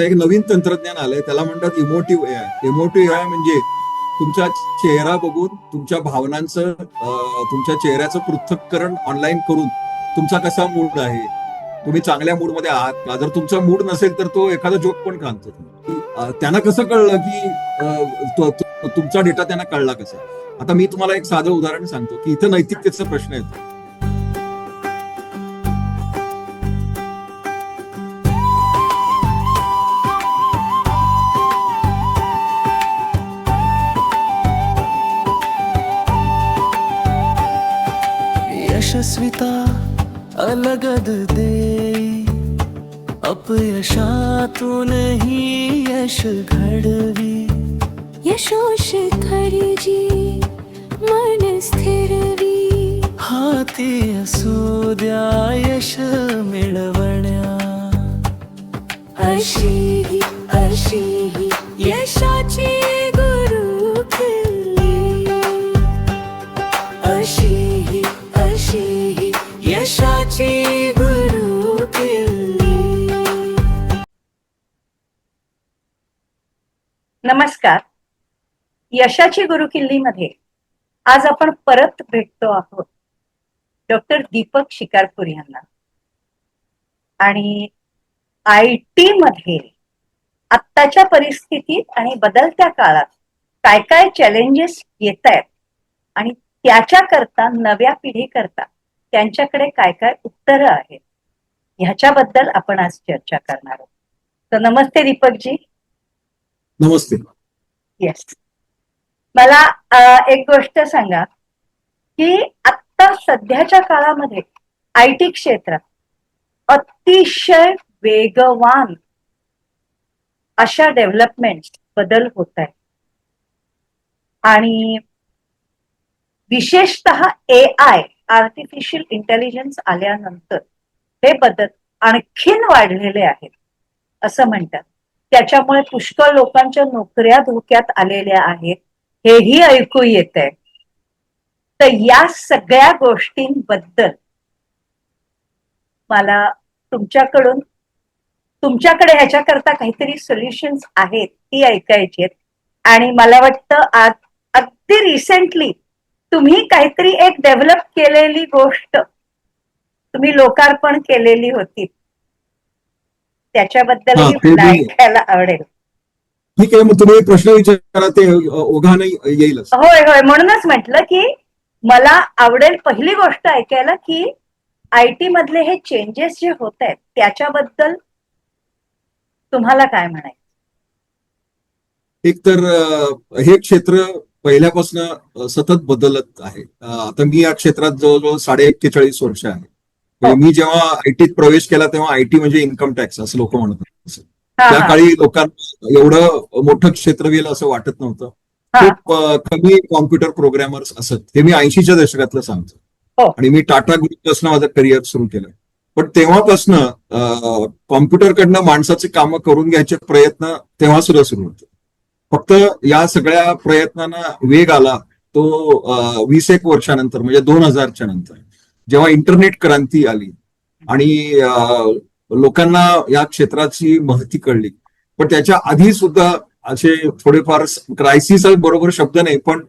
एक नवीन तंत्रज्ञान आलंय, त्याला म्हणतात इमोटिव्ह एआय. इमोटिव्ह एआय म्हणजे तुमचा चेहरा बघून तुमच्या भावनांचं तुमच्या चेहऱ्याचं पृथक्करण ऑनलाईन करून तुमचा कसा मूड आहे, तुम्ही चांगल्या मूडमध्ये आहात का. जर तुमचा मूड नसेल तर तो एखादा जोक पण काढतो. त्यांना कसं कळलं की तुमचा डेटा त्यांना कळला कसा. आता मी तुम्हाला एक साधं उदाहरण सांगतो की इथं नैतिकतेचा प्रश्न येतो. यशस्विता अलगद दे, अपयशातूनही यश घडवी. यशोशिखरी मन स्थिरवी. हाती असू द्या यश मिळवण्या. अशी अशी यशाची गुरु किल्ली. अशी अशी यशाची गुरु किल्ली. नमस्कार. यशाची गुरुकिल्लीमध्ये आज आपण परत भेटतो आहोत डॉक्टर दीपक शिकारपूर यांना. आणि IT मध्ये आत्ताच्या परिस्थितीत आणि बदलत्या काळात काय काय चॅलेंजेस येत आहेत आणि त्याच्याकरता नव्या पिढीकरता त्यांच्याकडे काय काय उत्तरं आहेत ह्याच्याबद्दल आपण आज चर्चा करणार आहोत. तर नमस्ते दीपकजी. नमस्ते. येस. मला एक गोष्ट सांगा की आत्ता सध्याच्या काळामध्ये IT क्षेत्रात अतिशय वेगवान अशा डेव्हलपमेंट बदल होत आहेत आणि विशेषतः AI आर्टिफिशियल इंटेलिजन्स आल्यानंतर हे बदल आणखीन वाढलेले आहेत असं म्हणतात. त्याच्यामुळे पुष्कळ लोकांच्या नोकऱ्या धोक्यात आलेल्या आहेत हेही ऐकू येत आहे. तर या सगळ्या गोष्टींबद्दल मला तुमच्याकडे ह्याच्याकरता काहीतरी सोल्युशन्स आहेत ती ऐकायची आहेत. आणि मला वाटतं आज अगदी रिसेंटली तुम्ही काहीतरी एक डेव्हलप केलेली गोष्ट तुम्ही लोकार्पण केलेली होती त्याच्याबद्दलही मला ऐकायला आवडेल. ठीक आहे, मग तुम्ही प्रश्न विचारा, ते ओघाने येईलच. होय होय, म्हणूनच म्हटलं की मला आवडेल पहिली गोष्ट ऐकायला की IT मधले हे चेंजेस जे होत आहेत त्याच्याबद्दल तुम्हाला काय म्हणायचं. एक तर हे क्षेत्र पहिल्यापासून सतत बदलत आहे. आता मी या क्षेत्रात जवळजवळ 41 वर्ष आहे. मी जेव्हा ITत प्रवेश केला तेव्हा IT म्हणजे इन्कम टॅक्स असं लोक म्हणत होते. त्या काळी लोकांना एवढं मोठं क्षेत्र गेलं असं वाटत नव्हतं. खूप कमी कॉम्प्युटर प्रोग्रॅमर्स असत. हे मी 80च्या दशकातलं सांगतो. आणि मी टाटा ग्रुपपासून माझं करिअर सुरू केलं. पण तेव्हापासनं कॉम्प्युटरकडनं माणसाचे कामं करून घ्यायचे प्रयत्न तेव्हा सुद्धा सुरू होते. फक्त या सगळ्या प्रयत्नांना वेग आला तो 20 वर्षानंतर, म्हणजे 2000च्या नंतर, जेव्हा इंटरनेट क्रांती आली आणि लोकांना या क्षेत्राची महती कळली. पण त्याच्या आधी सुद्धा असे थोडेफार क्रायसिस बरोबर शब्द नाही पण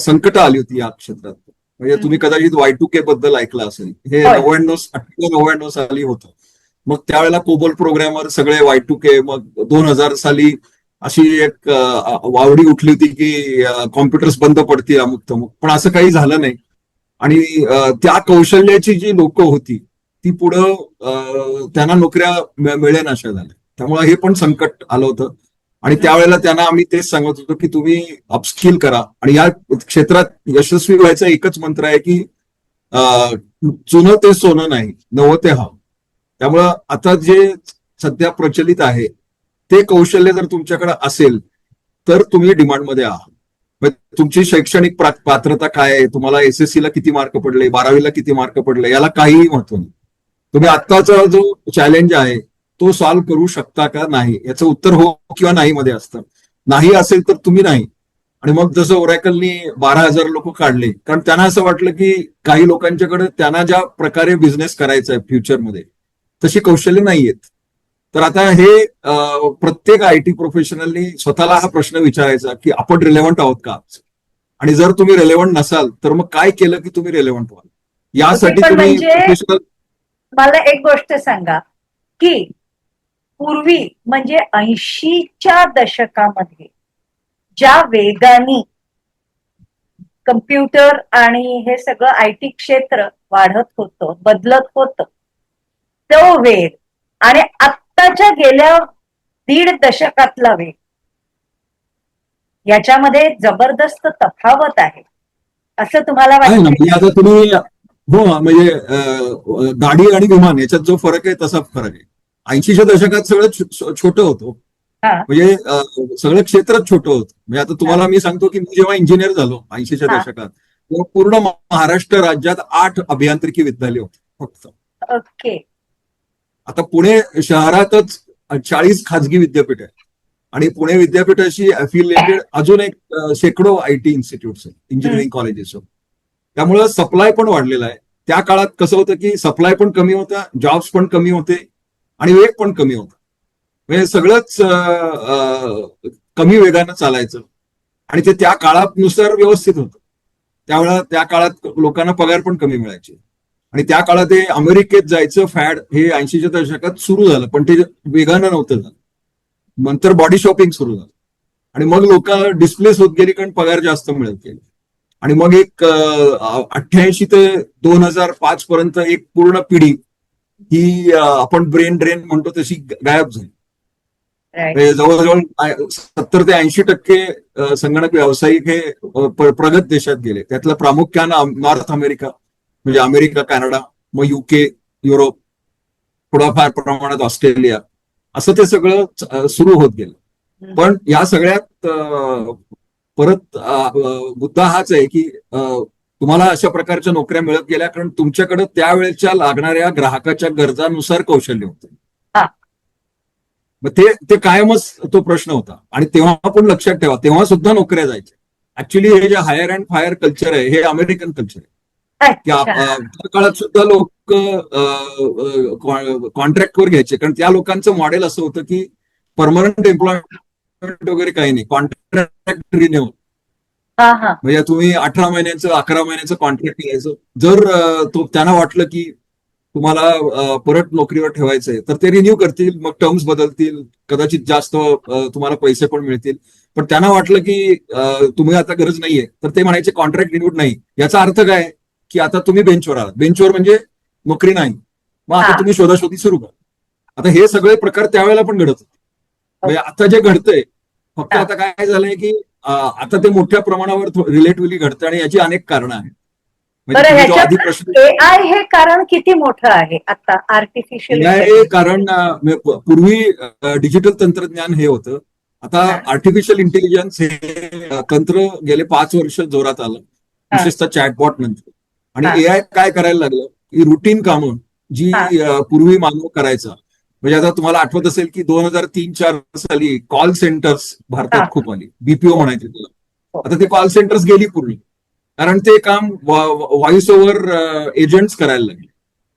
संकट आली होती या क्षेत्रात. म्हणजे तुम्ही कदाचित Y2K बद्दल ऐकलं असेल. हे 99 साली होतं. मग त्यावेळेला कोबोल प्रोग्रॅमर सगळे Y2K. मग 2000 साली अशी एक वावडी उठली होती की कॉम्प्युटर्स बंद पडतील अमुक तमुक. पण असं काही झालं नाही. आणि त्या कौशल्याची जी लोक होती ती पुढं त्यांना नोकऱ्या मिळेनाशा झाल्या. त्यामुळे हे पण संकट आलं होतं. आणि त्यावेळेला त्यांना आम्ही तेच सांगत होतो की तुम्ही अपस्किल करा. आणि या क्षेत्रात यशस्वी व्हायचा एकच मंत्र आहे की जुनं ते सोनं नाही, नवं ते हवं. त्यामुळं आता जे सध्या प्रचलित आहे ते कौशल्य जर तुमच्याकडे असेल तर तुम्ही डिमांडमध्ये आहात. तुमची शैक्षणिक पात्रता काय आहे, तुम्हाला SSC ला किती मार्क पडले, 12वीला किती मार्क पडले, याला काहीही महत्व नाही. तुम्ही आत्ताचा जो चॅलेंज आहे तो सॉल्व्ह करू शकता का नाही याचं उत्तर हो किंवा नाही मध्ये असतं. नाही असेल तर तुम्ही नाही. आणि मग जसं ओरॅकलनी 12,000 लोक काढले, कारण त्यांना असं वाटलं की काही लोकांच्याकडे त्यांना ज्या प्रकारे बिझनेस करायचा आहे फ्युचरमध्ये तशी कौशल्य नाहीयेत. तर आता हे प्रत्येक आयटी प्रोफेशनलनी स्वतःला हा प्रश्न विचारायचा की आपण रिलेव्हंट आहोत का, आणि जर तुम्ही रेलेव्हंट नसाल तर मग काय केलं की तुम्ही रेलेव्हंट व्हाल. यासाठी पण तुम्ही म्हणजे प्रोफेशनल. मला एक गोष्ट सांगा की पूर्वी म्हणजे 80च्या दशकामध्ये ज्या वेगाने कम्प्युटर आणि हे सगळं आयटी क्षेत्र वाढत होतं, बदलत होतं, तो वेग आणि आत्ताच्या गेल्या 1.5 दशकातला वेग याच्यामध्ये जबरदस्त तफावत आहे असं तुम्हाला आहे ना, वाटतं? म्हणजे आता तुम्ही हो म्हणजे गाडी आणि विमान याच्यात जो फरक आहे तसा फरक आहे. 80च्या दशकात सगळं छोटं होतं. हा म्हणजे सगळं क्षेत्रच छोटं होतं. म्हणजे आता तुम्हाला मी सांगतो की मी जेव्हा इंजिनियर झालो 80च्या हा. दशकात, तेव्हा पूर्ण महाराष्ट्र राज्यात 8 अभियांत्रिकी विद्यालय होते फक्त. ओके. आता पुणे शहरातच 40 खाजगी विद्यापीठ आहे, आणि पुणे विद्यापीठाशी अफिलिएटेड अजून एक शेकडो आयटी इन्स्टिट्यूट्स आहेत, इंजिनिअरिंग कॉलेजेस. त्यामुळं सप्लाय पण वाढलेला आहे. त्या काळात कसं होतं की सप्लाय पण कमी होता, जॉब्स पण कमी होते, आणि वेग पण कमी होता. म्हणजे सगळंच कमी वेगानं चालायचं, आणि ते त्या काळानुसार व्यवस्थित होतं. त्यावेळेला त्या काळात लोकांना पगार पण कमी मिळायचे, आणि त्या काळात हे अमेरिकेत जायचं फॅड हे 80च्या दशकात सुरू झालं, पण ते वेगानं नव्हतं झालं. नंतर बॉडी शॉपिंग सुरू झालं, आणि मग लोक डिस्प्लेस होत गेली कारण पगार जास्त मिळत गेले, आणि मग एक 88 ते 2005 पर्यंत एक पूर्ण पिढी ही आपण ब्रेन ड्रेन म्हणतो तशी गायब झाली. राईट. म्हणजे जवळजवळ 70 ते 80% संगणक व्यावसायिक हे प्रगत देशात गेले. त्यातलं प्रामुख्यानं नॉर्थ अमेरिका, म्हणजे अमेरिका, कॅनडा, मग UK, युरोप, थोडाफार प्रमाणात ऑस्ट्रेलिया, असं ते सगळं सुरू होत गेलं. पण या सगळ्यात परत मुद्दा हाच आहे की तुम्हाला अशा प्रकारच्या नोकऱ्या मिळत गेल्या कारण तुमच्याकडे त्यावेळेच्या लागणाऱ्या ग्राहकाच्या गरजानुसार कौशल्य होतं. हा. मग ते कायमच तो प्रश्न होता, आणि तेव्हा पण लक्षात ठेवा, तेव्हा सुद्धा नोकऱ्या जायच्या. ऍक्च्युली हे जे हायर अँड फायर कल्चर आहे हे अमेरिकन कल्चर आहे, की अच्छा. त्या काळात सुद्धा लोक कॉन्ट्रॅक्टवर घ्यायचे, कारण त्या लोकांचं मॉडेल असं होतं की परमनंट एम्प्लॉयमेंट वगैरे काही नाही, कॉन्ट्रॅक्ट रिन्यू. हा हा. म्हणजे तुम्ही 18 महिन्याचं 11 महिन्याचं कॉन्ट्रॅक्ट घ्यायचं. जर त्यांना वाटलं की तुम्हाला परत नोकरीवर ठेवायचंय तर ते रिन्यू करतील, मग टर्म्स बदलतील, कदाचित जास्त तुम्हाला पैसे पण मिळतील. पण त्यांना वाटलं की तुम्ही आता गरज नाहीये तर ते म्हणायचे कॉन्ट्रॅक्ट रिन्यूड नाही. याचा अर्थ काय की आता तुम्ही बेंचवर आहात, बेंचवर म्हणजे नोकरी नाही, मग आता तुम्ही शोधाशोधी सुरू करा. आता हे सगळे प्रकार त्यावेळेला पण घडत होते. म्हणजे आता जे घडतंय फक्त आता काय झालंय की आता ते मोठ्या प्रमाणावर रिलेटिव्हली घडतं, आणि याची अनेक कारणं आहेत. म्हणजे बरं, तुम्ही जो आधी ह्याच्यात प्रश्न AI हे कारण किती मोठं आहे आता आर्टिफिशियल हे कारण पूर्वी डिजिटल तंत्रज्ञान हे होतं. आता आर्टिफिशियल इंटेलिजन्स हे तंत्र गेले 5 वर्ष जोरात आलं, विशेषतः चॅटबॉट नंतर. आणि AI काय करायला लागलं की रुटीन कामं जी पूर्वी मानव करायचा, म्हणजे आता तुम्हाला आठवत असेल की 2003-4 साली कॉल सेंटर्स भारतात खूप आली, BPO म्हणायचे तुला. आता ते कॉल सेंटर्स गेली पूर्वी, कारण ते काम व्हॉइस ओव्हर एजंट्स करायला लागले.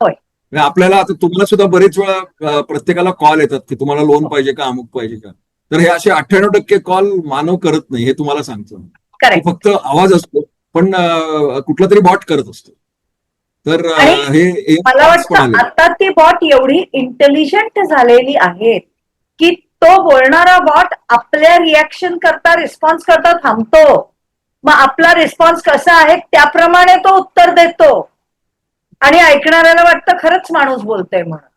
म्हणजे आपल्याला आता तुम्हाला सुद्धा बरेच वेळा प्रत्येकाला कॉल येतात की तुम्हाला लोन पाहिजे का, अमुक पाहिजे का. तर हे असे 98% कॉल मानव करत नाही, हे तुम्हाला सांगतो. फक्त आवाज असतो, पण कुठला तरी बॉट करत असतो. तर हे मला वाटतं आता ती बॉट एवढी इंटेलिजंट झालेली आहेत की तो बोलणारा बॉट आपल्या रिॲक्शन करता, रिस्पॉन्स करता थांबतो. मग आपला रिस्पॉन्स कसा आहे त्याप्रमाणे तो उत्तर देतो, आणि ऐकणाऱ्याला वाटतं खरंच माणूस बोलतोय म्हणून.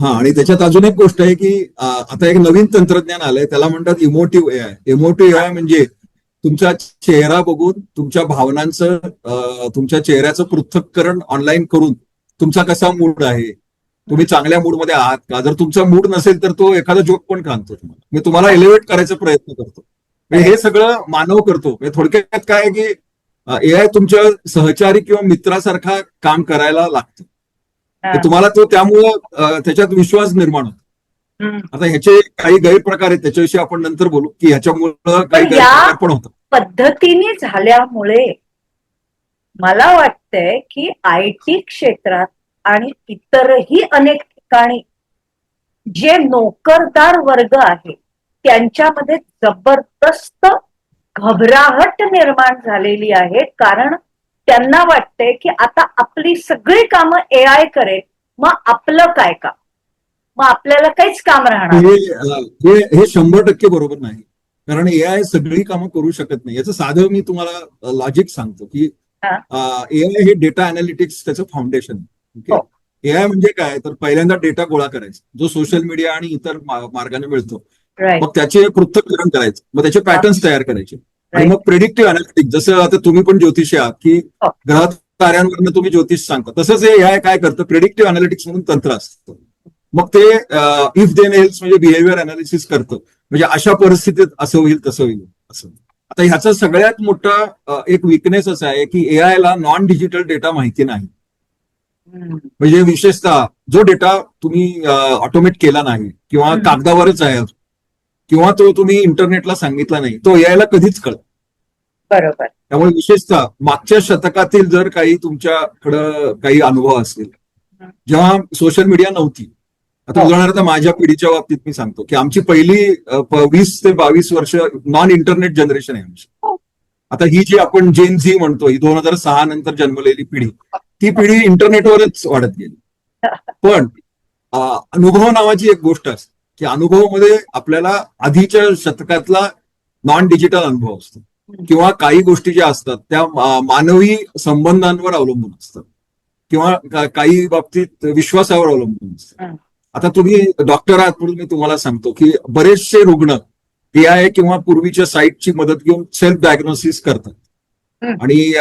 हा, आणि त्याच्यात अजून एक गोष्ट आहे की आता एक नवीन तंत्रज्ञान आलंय, त्याला म्हणतात इमोटिव्ह AI. इमोटिव्ह AI म्हणजे तुमचा चेहरा बघून तुमच्या भावनांचं, तुमच्या चेहऱ्याचं पृथक्करण ऑनलाईन करून तुमचा कसा मूड आहे, तुम्ही चांगल्या मूडमध्ये आहात का. जर तुमचा मूड नसेल तर तो एखादा जोक पण सांगतो तुम्हाला, मी तुम्हाला एलिव्हेट करायचा प्रयत्न करतो. हे सगळं मानव करतो. थोडक्यात काय आहे की AI तुमच्या सहचारी किंवा मित्रासारखा काम करायला लागतं. तुम्हाला तो त्यामुळं त्याच्यात विश्वास निर्माण होतो. आता ह्याचे काही गैरप्रकार आहेत, त्याच्याविषयी आपण नंतर बोलू की ह्याच्यामुळं काही गैरप्रकार पण होतात. पद्धतीने झाल्यामुळे मला वाटतंय की IT क्षेत्रात आणि इतरही अनेक ठिकाणी जे नोकरदार वर्ग आहे त्यांच्यामध्ये जबरदस्त घबराहट निर्माण झालेली आहे, कारण त्यांना वाटतंय की आता आपली सगळी कामं एआय करेल, मग आपलं काय काम, मग आपल्याला काहीच काम राहणार हे नाही. हे 100% बरोबर नाही. कारण एआय सगळी कामं करू शकत नाही. याचं साधं मी तुम्हाला लॉजिक सांगतो की हा. एआय हे डेटा अनालिटिक्स त्याचं फाउंडेशन आहे. हो. ओके, एआय म्हणजे काय, तर पहिल्यांदा डेटा गोळा करायचा जो सोशल मीडिया आणि इतर मार्गाने मिळतो. राईट. मग त्याचे पृथक्करण करायचं, मग त्याचे पॅटर्न्स तयार करायचे आणि Right. मग प्रेडिक्टिव्ह अनालिटिक्स, जसं आता तुम्ही पण ज्योतिषी आहात की हो. ग्रह ताऱ्यांवरनं तुम्ही ज्योतिष सांगता, तसंच हे एआय काय करतं, प्रेडिक्टिव्ह अनालिटिक्स म्हणून तंत्र असतं. मग ते इफ देन एल्स म्हणजे बिहेवियर अनालिसिस करतं, म्हणजे अशा परिस्थितीत असं होईल तसं होईल असं. आता ह्याचा सगळ्यात मोठा एक विकनेस असा आहे की एआय ला नॉन डिजिटल डेटा माहिती नाही. हम्म. म्हणजे विशेषतः जो डेटा तुम्ही ऑटोमेट केला नाही किंवा हम्म. कागदावरच आहे किंवा तो तुम्ही इंटरनेटला सांगितला नाही, तो एआयला कधीच कळत. बरोबर. त्यामुळे विशेषतः मागच्या शतकातील जर काही तुमच्याकडं काही अनुभव असतील, जेव्हा सोशल मीडिया नव्हती, आता हो. उदाहरणार्थ माझ्या पिढीच्या बाबतीत मी सांगतो की आमची पहिली 20 ते 22 वर्ष नॉन इंटरनेट जनरेशन आहे आमची. हो. आता ही जी आपण जेन झी म्हणतो, ही 2006 नंतर जन्मलेली पिढी, ती पिढी इंटरनेटवरच वाढत गेली. पण अनुभव नावाची एक गोष्ट असते की अनुभवामध्ये आपल्याला आधीच्या शतकातला नॉन डिजिटल अनुभव असतो किंवा काही गोष्टी ज्या असतात त्या मानवी संबंधांवर अवलंबून असतात किंवा काही बाबतीत विश्वासावर अवलंबून असतात. हं. आता तुम्ही डॉक्टर आहात म्हणून मी तुम्हाला सांगतो की बरेचसे रुग्ण एआय किंवा पूर्वीच्या साईटची मदत घेऊन सेल्फ डायग्नोसिस करतात हं. आणि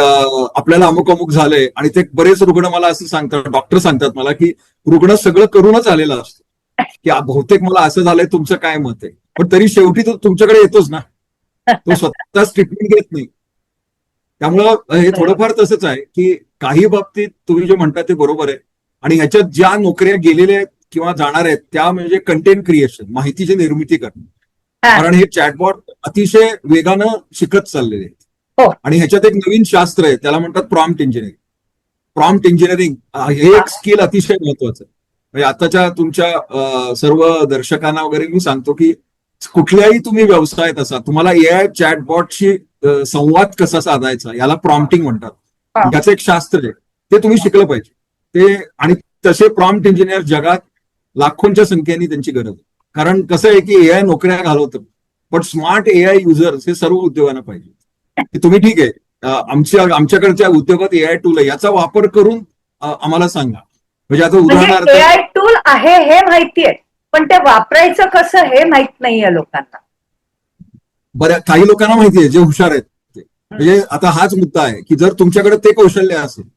आपल्याला अमुक अमुक झालंय, आणि ते बरेच रुग्ण मला असं सांगतात, डॉक्टर सांगतात मला की रुग्ण सगळं करूनच आलेला असतो की बहुतेक मला असं झालंय, तुमचं काय मत आहे, पण तरी शेवटी तो तुमच्याकडे येतोच ना, तो स्वतःच ट्रीटमेंट घेत नाही. त्यामुळं हे थोडंफार तसंच आहे की काही बाबतीत तुम्ही जे म्हणता ते बरोबर आहे, आणि ह्याच्यात ज्या नोकऱ्या गेलेल्या आहेत किंवा जाणार आहेत त्या म्हणजे कंटेंट क्रिएशन, माहितीची निर्मिती करणं. हा. कारण हे चॅटबॉट अतिशय वेगानं शिकत चाललेले आहेत. हो. आणि ह्याच्यात एक नवीन शास्त्र आहे, त्याला म्हणतात प्रॉम्प्ट इंजिनिअरिंग. प्रॉम्प्ट इंजिनिअरिंग हे एक स्किल अतिशय महत्वाचं आहे. म्हणजे आताच्या तुमच्या सर्व दर्शकांना वगैरे मी सांगतो की कुठल्याही तुम्ही व्यवसायात असा, तुम्हाला एआय चॅटबॉटशी संवाद कसा साधायचा याला प्रॉम्प्टिंग म्हणतात. हा. याचं एक शास्त्र आहे, ते तुम्ही शिकलं पाहिजे. ते आणि तसे प्रॉम्प्ट इंजिनियर जगात लाखोंच्या संख्येने त्यांची गरज आहे. कारण कसं आहे की एआय नोकऱ्या घालवतं, पण स्मार्ट एआय युजर्स हे सर्व उद्योगांना पाहिजे. की तुम्ही ठीक आहे, आमच्याकडच्या उद्योगात एआय टूल आहे, याचा वापर करून आम्हाला सांगा. म्हणजे आता म्हणजे उदाहरणार्थ एआय टूल आहे हे माहितीये, पण ते वापरायचं कसं हे माहित नाहीये लोकांना. काही लोकांना माहिती आहे जे हुशार आहेत ते. म्हणजे आता हाच मुद्दा आहे की जर तुमच्याकडे ते कौशल्य असेल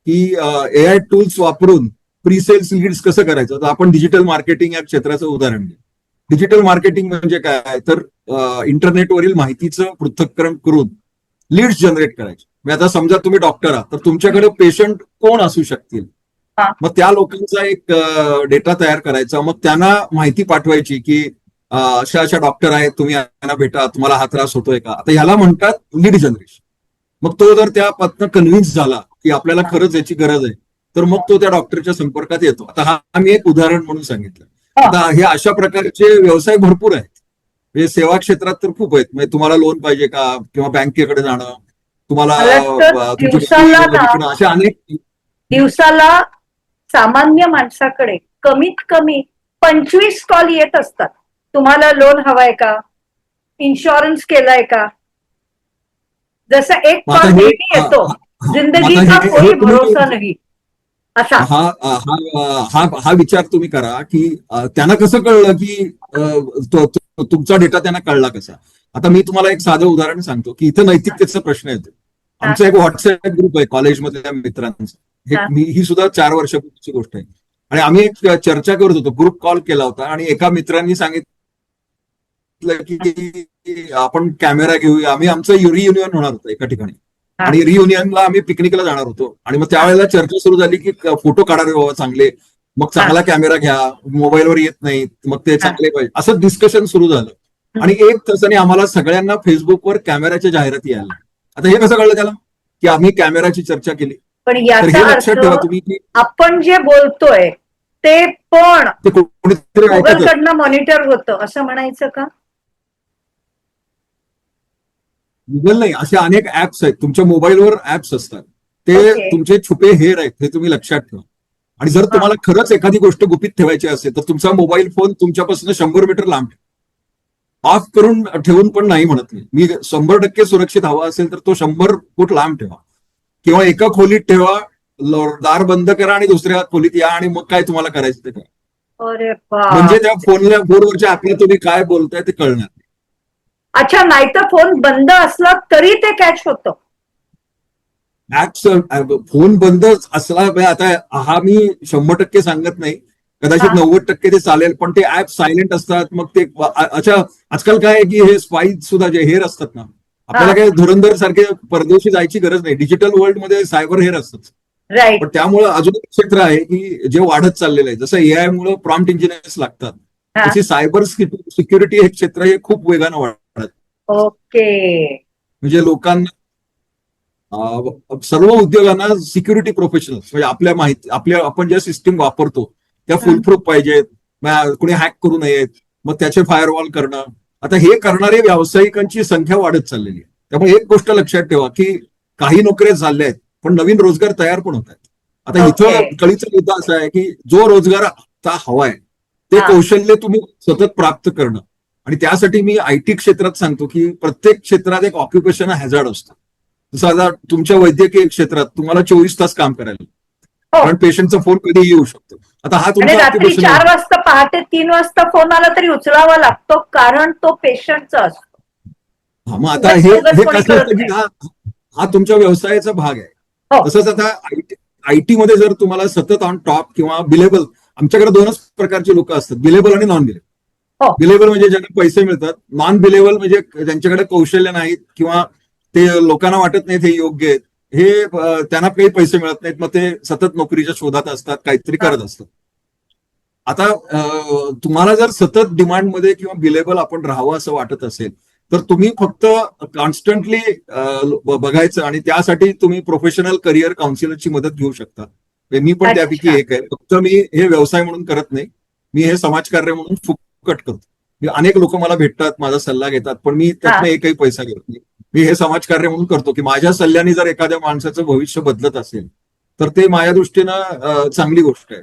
की एआय टूल्स वापरून प्रीसेल्स लीड्स कसं करायचं, तर आपण डिजिटल मार्केटिंग या क्षेत्राचं उदाहरण घेऊ. डिजिटल मार्केटिंग म्हणजे काय, तर इंटरनेटवरील माहितीचं पृथक्करण करून लीड्स जनरेट करायचे. म्हणजे आता समजा तुम्ही डॉक्टर आहात, तर तुमच्याकडे पेशंट कोण असू शकतील, हा. मग त्या लोकांचा एक डेटा तयार करायचा, मग त्यांना माहिती पाठवायची की अशा अशा डॉक्टर आहेत, तुम्ही यांना भेटा, तुम्हाला हा त्रास होतोय का. आता ह्याला म्हणतात लीड जनरेशन. मग तो जर त्या पत्न कन्व्हिन्स झाला की आपल्याला खरंच याची गरज आहे, तर मग तो त्या डॉक्टरच्या संपर्कात येतो. आता हा मी एक उदाहरण म्हणून सांगितलं. आता हे अशा प्रकारचे व्यवसाय भरपूर आहेत. म्हणजे सेवा क्षेत्रात तर खूप आहेत. म्हणजे तुम्हाला लोन पाहिजे का, किंवा बँकेकडे जाणं, तुम्हाला अशा अनेक दिवसाला सामान्य माणसाकडे कमीत कमी 25 कॉल येत असतात. तुम्हाला लोन हवाय का, इन्शुरन्स केलाय का. जसं एक आता कॉल हे- नेहमी येतो, जिंदगी आता का हे- कोई हे तुम्ही- भरोसा नाही असा. हा विचार तुम्ही करा की त्यांना कसं कळलं की तुमचा डेटा त्यांना कळला कसा. आता मी तुम्हाला एक साधं उदाहरण सांगतो की इथं नैतिकतेचा प्रश्न येतो. आमचा एक व्हॉट्सअप ग्रुप आहे कॉलेजमधल्या मित्रांचा. ही सुद्धा 4 वर्षापूर्वीची गोष्ट आहे. आणि आम्ही एक चर्चा करत होतो, ग्रुप कॉल केला होता, आणि एका मित्रांनी सांगितलं की आपण कॅमेरा घेऊया. आम्ही आमचं रियुनियन होणार होतं एका ठिकाणी, आणि रियुनियनला आम्ही पिकनिकला जाणार होतो. आणि मग त्यावेळेला चर्चा सुरू झाली की फोटो काढावे बाबा चांगले, मग चांगला कॅमेरा घ्या, मोबाईलवर येत नाहीत, मग ते चांगले पाहिजे, असं डिस्कशन सुरू झालं. आणि 1 तासाने आम्हाला सगळ्यांना फेसबुकवर कॅमेराच्या जाहिराती आल्या. आता हे कसं कळलं त्याला की आम्ही कॅमेराची चर्चा केली. पण तर याचा हे लक्षात ठेवा अर्थ तुम्ही की आपण जे बोलतोय ते पण ते कोणीतरी गुगल ऐकत कडनं मॉनिटर होतं असं म्हणायचं का? गुगल नाही, असे अनेक ऍप्स आहेत, तुमच्या मोबाईलवर ऍप्स असतात, ते ओके. तुमचे छुपे हेर आहेत, हे तुम्ही लक्षात ठेवा. आणि जर तुम्हाला खरंच एखादी गोष्ट गुपित ठेवायची असेल तर तुमचा मोबाईल फोन तुमच्यापासून 100 मीटर लांब ठेवा. ऑफ करून ठेवून पण नाही म्हणत मी 100% सुरक्षित हवा असेल तर तो 100 फूट लांब ठेवा, किंवा एका खोलीत ठेवा, दार बंद करा आणि दुसऱ्या खोलीत या आणि मग काय तुम्हाला करायचं ते करा. अरे म्हणजे बाप. त्या फोनवरच्या ऍपला तुम्ही काय बोलताय ते कळणार. अच्छा, नाहीतर फोन बंद असला तरी ते कॅच होतं. ऍप्स फोन बंद असला म्हणजे आता हा मी 100% सांगत नाही, कदाचित हा. 90% ते चालेल, पण ते ऍप सायलेंट असतात. मग ते अच्छा, आजकाल काय आहे की हे स्पाईज सुद्धा जे हेर असतात ना, आपल्याला काय धुरंधर सारखे परदेशी जायची गरज नाही, डिजिटल वर्ल्ड मध्ये सायबर हेर असतात. राईट. पण त्यामुळे अजून एक क्षेत्र आहे की जे वाढत चाललेलं आहे, जसं एआय मुळे प्रॉम्प्ट इंजिनियर्स लागतात, हा. तशी सायबर सिक्युरिटी हे क्षेत्र हे खूप वेगानं वाढत. ओके. म्हणजे लोकांना सर्व उद्योगांना सिक्युरिटी प्रोफेशनल्स म्हणजे आपल्या आपण ज्या सिस्टीम वापरतो त्या फुलप्रूफ पाहिजेत, कुणी हॅक करू नयेत, मग त्याचे फायरवॉल करणं. आता हे करणारे व्यावसायिकांची संख्या वाढत चाललेली आहे. त्यामुळे एक गोष्ट लक्षात ठेवा की काही नोकऱ्या झाल्या आहेत पण नवीन रोजगार तयार पण होत आहेत. आता इथं Okay. कळीचा मुद्दा असा आहे की जो रोजगार आता हवाय ते हा. कौशल्य तुम्ही सतत प्राप्त करणं. आणि त्यासाठी मी आयटी क्षेत्रात सांगतो की प्रत्येक क्षेत्रात एक ऑक्युपेशन हॅझार्ड असतं. जसं आता तुमच्या वैद्यकीय क्षेत्रात तुम्हाला 24 तास काम करायला, हो. कारण पेशंटचा फोन कधीही येऊ शकतो. आता हा आणि तुमचा रात्री ऑक्युपेशन 4 वाजता पहाटे 3 वाजता फोन आला तरी उचलावा लागतो कारण तो पेशंटचा असतो. हा, मग आता उगाच हे कोणी कसं करत असतं की नाही. हा तुमच्या व्यवसायाचा भाग आहे. हो. तसंच आता आयटी मध्ये जर तुम्हाला सतत ऑन टॉप किंवा बिलेबल, आमच्याकडे 2च प्रकारचे लोक असतात, बिलेबल आणि नॉन बिलेबल. हो. बिलेबल म्हणजे ज्यांना पैसे मिळतात, नॉन बिलेबल म्हणजे ज्यांच्याकडे कौशल्य नाहीत किंवा ते लोकांना वाटत नाही हे योग्य आहेत, हे त्यांना काही पैसे मिळत नाहीत, मग ते सतत नोकरीच्या शोधात असतात, काहीतरी करत असतात. आता तुम्हाला जर सतत डिमांडमध्ये किंवा बिलेबल आपण राहावं असं वाटत असेल तर तुम्ही फक्त कॉन्स्टंटली बघायचं, आणि त्यासाठी तुम्ही प्रोफेशनल करिअर काउन्सिलरची मदत घेऊ शकता. मी पण त्यापैकी अच्छा. एक आहे. फक्त मी हे व्यवसाय म्हणून करत नाही, मी हे समाजकार्य म्हणून फुकट करतो. अनेक लोक मला भेटतात, माझा सल्ला घेतात, पण मी त्यातनं एकही पैसा घेत नाही. मी हे समाजकार्य म्हणून करतो की माझ्या सल्ल्याने जर एखाद्या माणसाचं भविष्य बदलत असेल तर ते माझ्या दृष्टीनं चांगली गोष्ट आहे.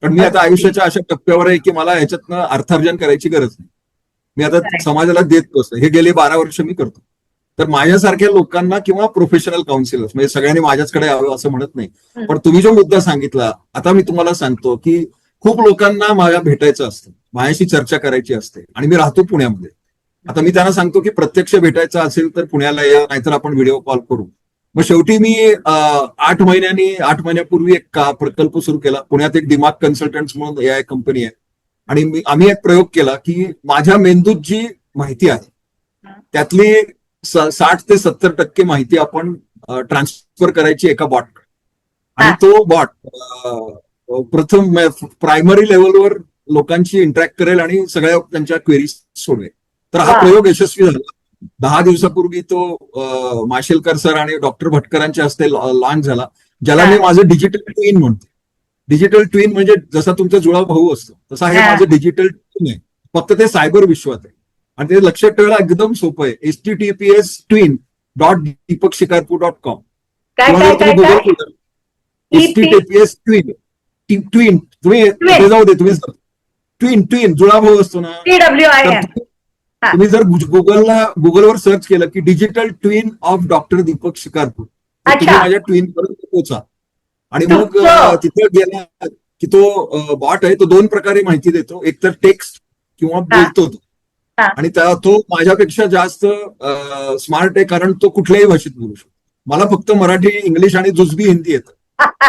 पण मी आता आयुष्याच्या अशा टप्प्यावर आहे की मला ह्याच्यातनं अर्थार्जन करायची गरज नाही. मी आता Correct. समाजाला देत असतो, हे गेले 12 वर्ष मी करतो. तर माझ्यासारख्या लोकांना किंवा प्रोफेशनल काउन्सिलर्स, म्हणजे सगळ्यांनी माझ्याचकडे यावं असं म्हणत नाही, पण तुम्ही जो मुद्दा सांगितला, आता मी तुम्हाला सांगतो की खूप लोकांना माझ्या भेटायचं असतं, माझ्याशी चर्चा करायची असते, आणि मी राहतो पुण्यामध्ये. आता मी त्यांना सांगतो की प्रत्यक्ष भेटायचं असेल तर पुण्याला या, नाहीतर आपण व्हिडिओ कॉल करू. मग शेवटी मी 8 महिन्यापूर्वी एक प्रकल्प सुरू केला पुण्यात. एक दिमाग कन्सल्टंट्स म्हणून एआय कंपनी आहे, आणि आम्ही एक प्रयोग केला की माझ्या मेंदूत जी माहिती आहे त्यातली 60 ते 70% माहिती आपण ट्रान्सफर करायची एका बॉटकडे, आणि तो बॉट प्रथम प्रायमरी लेवलवर लोकांशी इंटरॅक्ट करेल आणि सगळ्या त्यांच्या क्वेरीज सोडवेल. तर हा प्रयोग यशस्वी झाला. 10 दिवसापूर्वी तो माशेलकर सर आणि डॉक्टर भटकरांच्या हस्ते लॉन्च झाला, ज्याला मी माझं डिजिटल ट्विन म्हणतो. डिजिटल ट्विन म्हणजे जसा तुमचा जुळा भाऊ असतो तसा हे माझं डिजिटल ट्विन आहे, फक्त ते सायबर विश्वात आहे. आणि ते लक्षात ठेवायला एकदम सोपं आहे. https://twin.deepakshikarpur.com. किंवा जर तुम्ही गुगल केलं https ट्विन तुम्ही ते जाऊ दे, तुम्ही ट्विन जुळा भाऊ असतो ना, TWIN. तुम्ही जर गुगलवर सर्च केलं की digital twin of doctor Deepak Shikarpur, तर तुम्ही माझ्या ट्विन पर्यंत पोहोचा. आणि मग तिथे गेला की तो बॉट आहे, तो 2 प्रकारे माहिती देतो, एक तर टेक्स्ट किंवा बोलतो तो. आणि तो माझ्यापेक्षा जास्त स्मार्ट आहे, कारण तो कुठल्याही भाषेत बोलू शकतो. मला फक्त मराठी, इंग्लिश आणि जुजबी हिंदी येतं,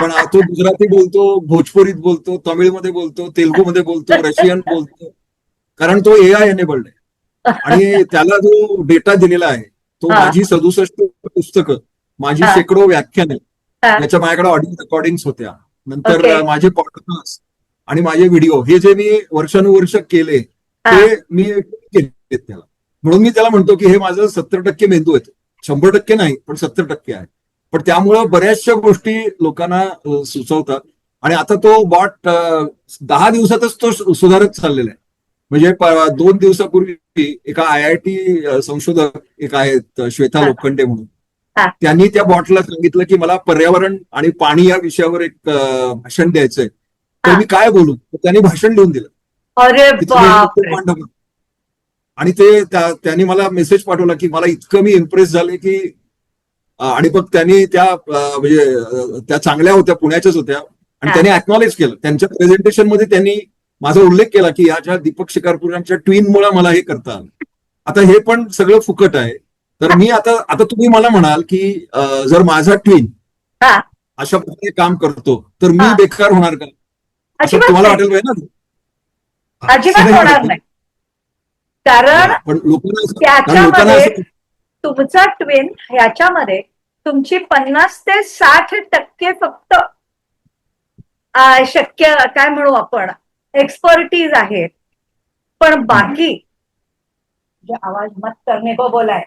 पण तो गुजराती बोलतो, भोजपुरीत बोलतो, तमिळमध्ये बोलतो, तेलुगूमध्ये बोलतो, रशियन बोलतो, कारण तो एआय एनेबल्ड आहे. आणि त्याला जो डेटा दिलेला आहे तो माझी 67 पुस्तकं, माझी शेकडो व्याख्याने, त्याच्या माझ्याकडे ऑडिओ रेकॉर्डिंग्स होत्या, नंतर माझे पॉडकास्ट आणि माझे व्हिडिओ, हे जे मी वर्षानुवर्ष केले ते मी केले त्याला. म्हणून मी त्याला म्हणतो की हे माझं 70% मेंदू आहे, 100% नाही पण 70% आहे. पण त्यामुळं बऱ्याचशा गोष्टी लोकांना सुचवतात. आणि आता तो बॉट 10 दिवसातच तो सुधारत चाललेला आहे. म्हणजे 2 दिवसापूर्वी एका IIT संशोधक एक आहेत श्वेता हा. लोखंडे म्हणून, हा. त्यांनी त्या बॉटला सांगितलं की मला पर्यावरण आणि पाणी या विषयावर एक भाषण द्यायचंय, तर हा. मी काय बोलू? तर त्यांनी भाषण लिहून दिलं अरे की तुम्ही हे नुकतं बापरे. मांडा. आणि ते त्यांनी मला मेसेज पाठवला की मला इतकं मी इम्प्रेस झाले की आणि मग त्यांनी त्या म्हणजे त्या चांगल्या होत्या, पुण्याच्याच होत्या, आणि हा. त्यांनी अॅक्नॉलेज केलं त्यांच्या प्रेझेंटेशन मध्ये. त्यांनी माझा उल्लेख केला की ह्याच्या दीपक शिकारपुरांच्या ट्विनमुळे मला हे करता आलं. आता हे पण सगळं फुकट आहे. तर मी आता आता तुम्ही मला म्हणाल की जर माझा ट्विन हा. अशा प्रकारे काम करतो तर मी हा. बेकार होणार का, असं अजिबात तुम्हाला नाही. वाटेल पाहिजे ना. अजिबात असं होणार नाही. कारण पण लोकांना त्याच्यामध्ये असं तुमचा ट्विन ह्याच्यामध्ये तुमची 50 ते 60% फक्त शक्य काय म्हणू आपण एक्सपर्टीज आहे. पण बाकी जे आवाज मत करणे को बोलाय